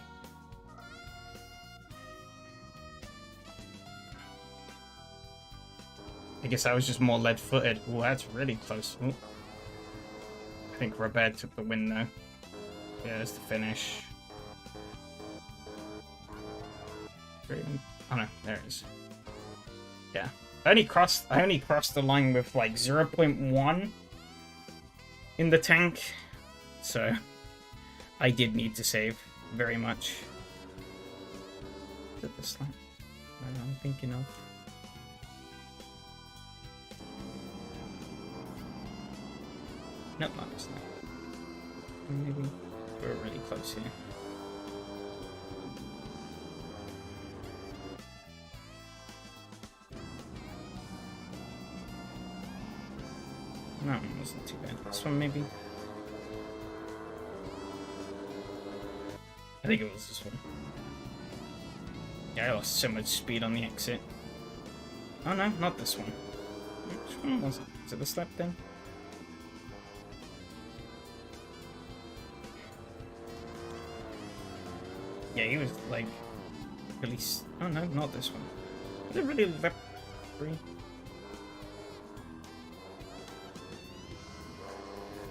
A: I guess I was just more lead-footed. Oh, that's really close. Ooh. I think Robert took the win, though. Yeah, there's the finish. Oh no, there it is. Yeah. I only crossed the line with like 0.1 in the tank. So I did need to save very much. Is it this line? I'm thinking of. Nope, not this line. Maybe we're really close here. No, it wasn't too bad. This one, maybe? I think it was this one. Yeah, I lost so much speed on the exit. Oh no, not this one. Which one was it? Is it this lap then? Yeah, he was like... really... Oh no, not this one. Was it really lap 3?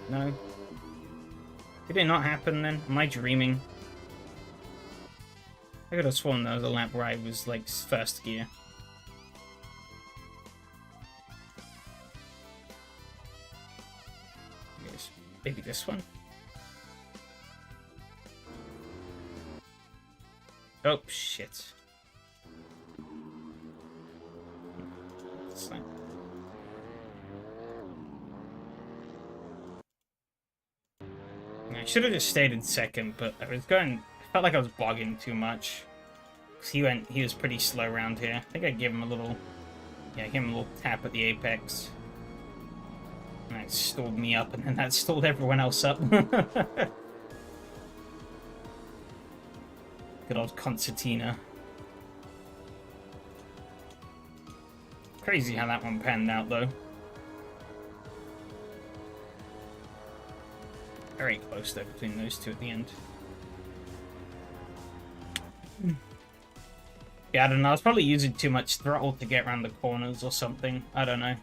A: No. Did it not happen then? Am I dreaming? I could have sworn that was a lap where I was like first gear. Yes, maybe this one? Oh shit. This line. I should have just stayed in second, but I felt like I was bogging too much. Cause he was pretty slow around here. I think I gave him a little, yeah, give him a little tap at the apex. And that stalled me up, and then that stalled everyone else up. Good old concertina. Crazy how that one panned out, though. Very close, though, between those two at the end. Yeah, I don't know. I was probably using too much throttle to get around the corners or something. I don't know.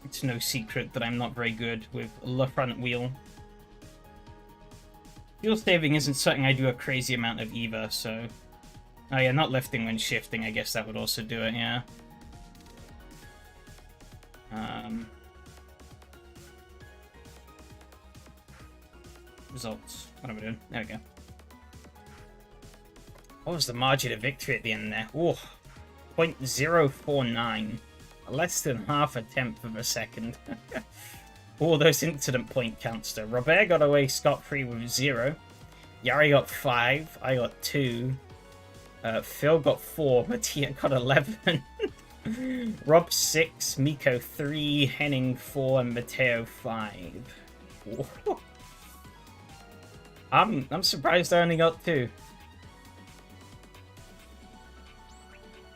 A: It's no secret that I'm not very good with the front wheel. Fuel saving isn't something I do a crazy amount of either, so... Oh yeah, not lifting when shifting, I guess that would also do it, yeah. Results. What am I doing? There we go. What was the margin of victory at the end there? Oh, 0.049. Less than half a tenth of a second. All those incident point counts though. Robert got away scot-free with 0. Yari got 5. I got 2. Phil got 4. Mattia got 11. Rob 6. Miko 3. Henning 4. And Matteo 5. Whoa. I'm surprised I only got 2.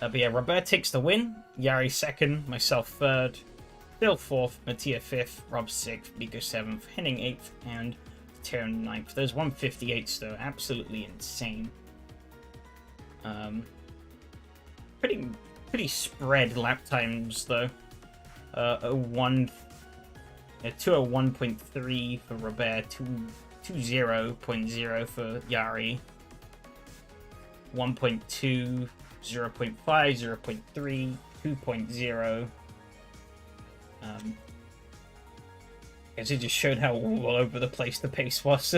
A: But yeah, Robert takes the win. Yari 2nd, myself 3rd, Phil 4th, Mattia 5th, Rob 6th, Miko 7th, Henning 8th, and Matteo 9th. Those 158s though, absolutely insane. Pretty spread lap times though. 201.3 for Robert, 220.0 for Yari, 1.2, 0.5, 0.3, 2.0. Guess it just showed how all over the place the pace was.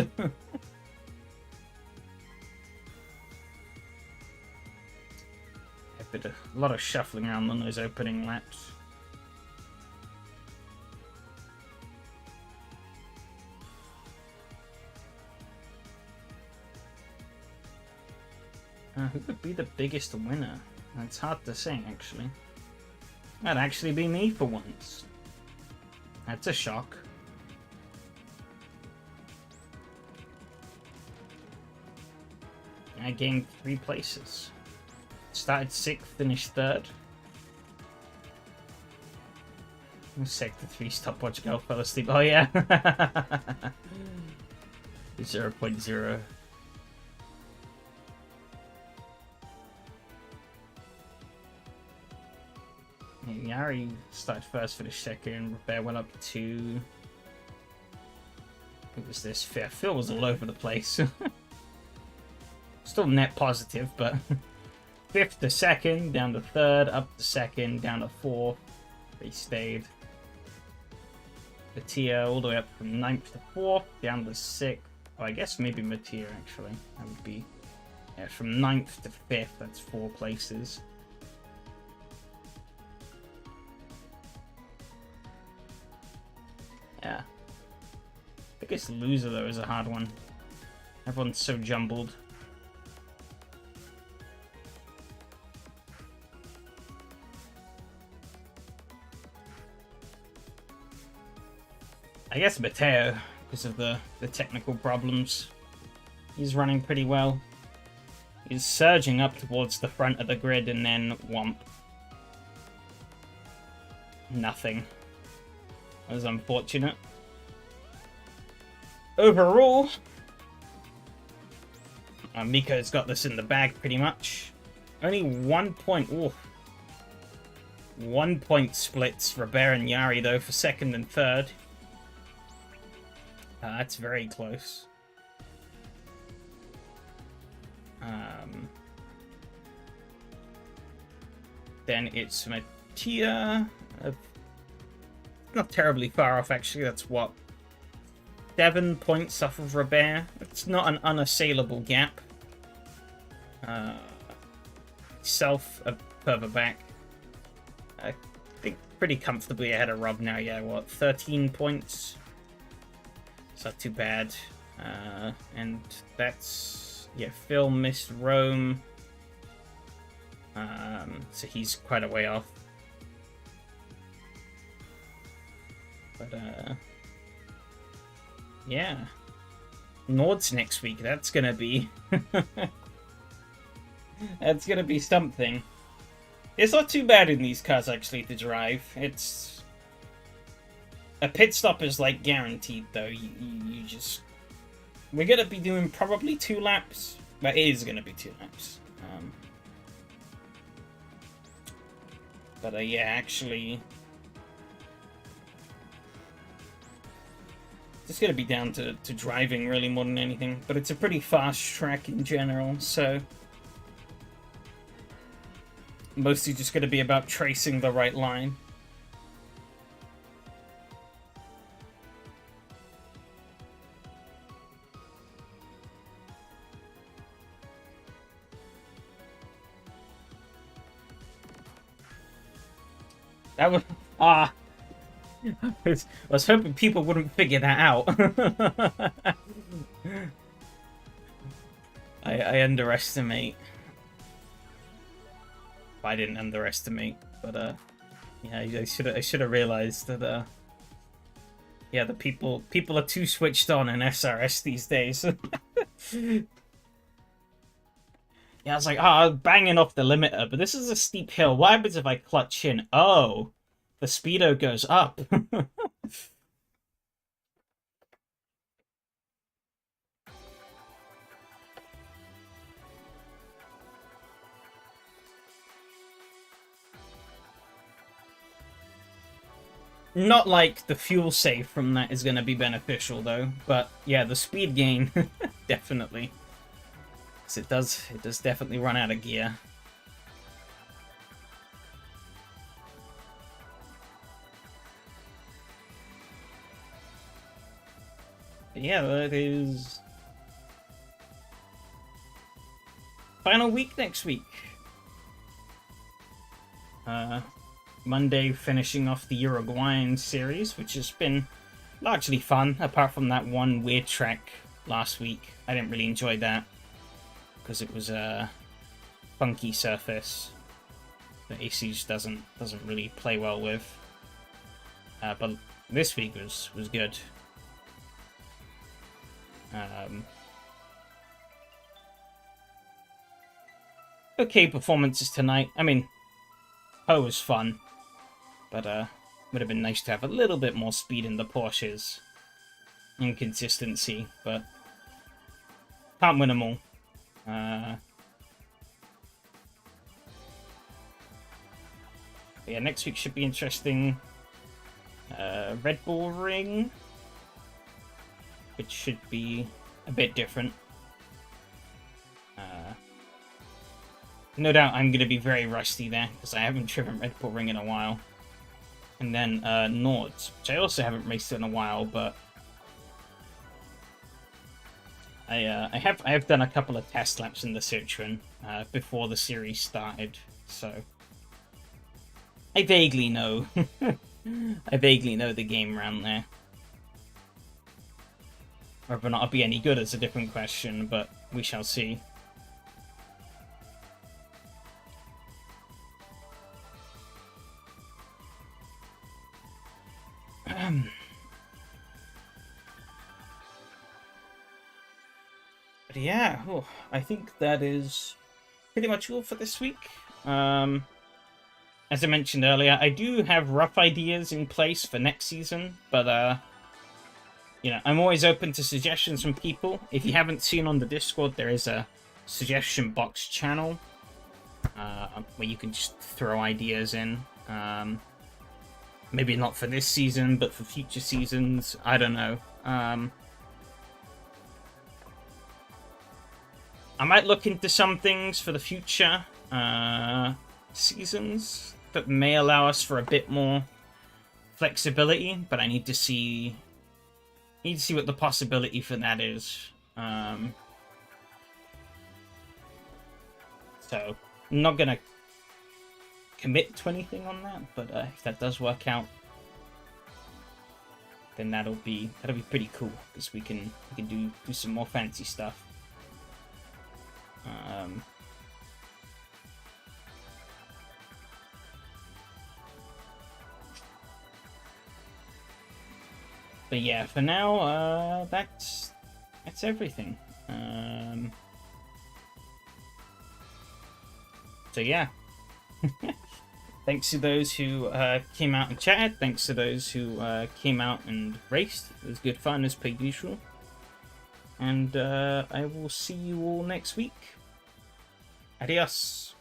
A: A lot of shuffling around on those opening laps. Who could be the biggest winner? It's hard to say, actually. That'd actually be me for once. That's a shock. I gained 3 places. Started 6th, finished 3rd. Sector 3 stopwatch girl fell asleep. Oh, yeah. 0.0. Yari started first, finished second. Bear went up to... What was this? Phil was all over the place. Still net positive, but... 5th to 2nd, down to 3rd, up to 2nd, down to 4th. They stayed. Mattia all the way up from 9th to 4th, down to 6th. Oh, I guess maybe Mattia, actually. That would be... Yeah, from 9th to 5th, that's 4 places. Yeah. Biggest loser, though, is a hard one. Everyone's so jumbled. I guess Matteo, because of the technical problems. He's running pretty well. He's surging up towards the front of the grid and then whomp. Nothing. That was unfortunate. Overall, Miko's got this in the bag pretty much. Only 1 point. Ooh. 1 point splits for Bear and Yari though for 2nd and 3rd. That's very close. Then it's Mattia. Not terribly far off, actually. That's what? 7 points off of Robert. It's not an unassailable gap. Self further back. I think pretty comfortably ahead of Rob now. Yeah, what? 13 points? It's not too bad. And that's... Yeah, Phil missed Rome. So he's quite a way off. But, yeah. Nord's next week. That's gonna be... That's gonna be something. It's not too bad in these cars, actually, to drive. It's... A pit stop is, like, guaranteed, though. You just... We're gonna be doing probably 2 laps. But it is gonna be 2 laps. But, yeah, actually... It's going to be down to driving, really, more than anything. But it's a pretty fast track in general, so... Mostly just going to be about tracing the right line. That was... I was hoping people wouldn't figure that out. I underestimate. I didn't underestimate, but yeah, I should have realized that. Yeah, the people are too switched on in SRS these days. Yeah, I was like, banging off the limiter, but this is a steep hill. What happens if I clutch in? Oh. The speedo goes up. Not like the fuel save from that is going to be beneficial, though. But yeah, the speed gain, definitely. Because it does definitely run out of gear. Yeah, that is... Final week next week. Monday finishing off the Uruguayan series, which has been largely fun, apart from that one weird track last week. I didn't really enjoy that, because it was a funky surface that AC just doesn't really play well with. But this week was good. Okay performances tonight. I mean, Poe was fun, but Would have been nice to have a little bit more speed in the Porsches and consistency, but can't win them all. Yeah, next week should be interesting. Red Bull Ring, which should be a bit different. No doubt I'm going to be very rusty there, because I haven't driven Red Bull Ring in a while. And then Nords, which I also haven't raced in a while, but I have done a couple of test laps in the Citroen before the series started, so I vaguely know. I vaguely know the game around there. Whether or not I'll be any good is a different question, but we shall see. But yeah, I think that is pretty much all for this week. As I mentioned earlier, I do have rough ideas in place for next season, but you know, I'm always open to suggestions from people. If you haven't seen on the Discord, there is a suggestion box channel where you can just throw ideas in. Maybe not for this season, but for future seasons. I don't know. I might look into some things for the future seasons that may allow us for a bit more flexibility, but I need to see what the possibility for that is. So I'm not gonna commit to anything on that, but if that does work out, then that'll be pretty cool, because we can do some more fancy stuff. But yeah, for now, that's everything. So yeah, thanks to those who came out and chatted. Thanks to those who came out and raced. It was good fun as per usual. And I will see you all next week. Adios.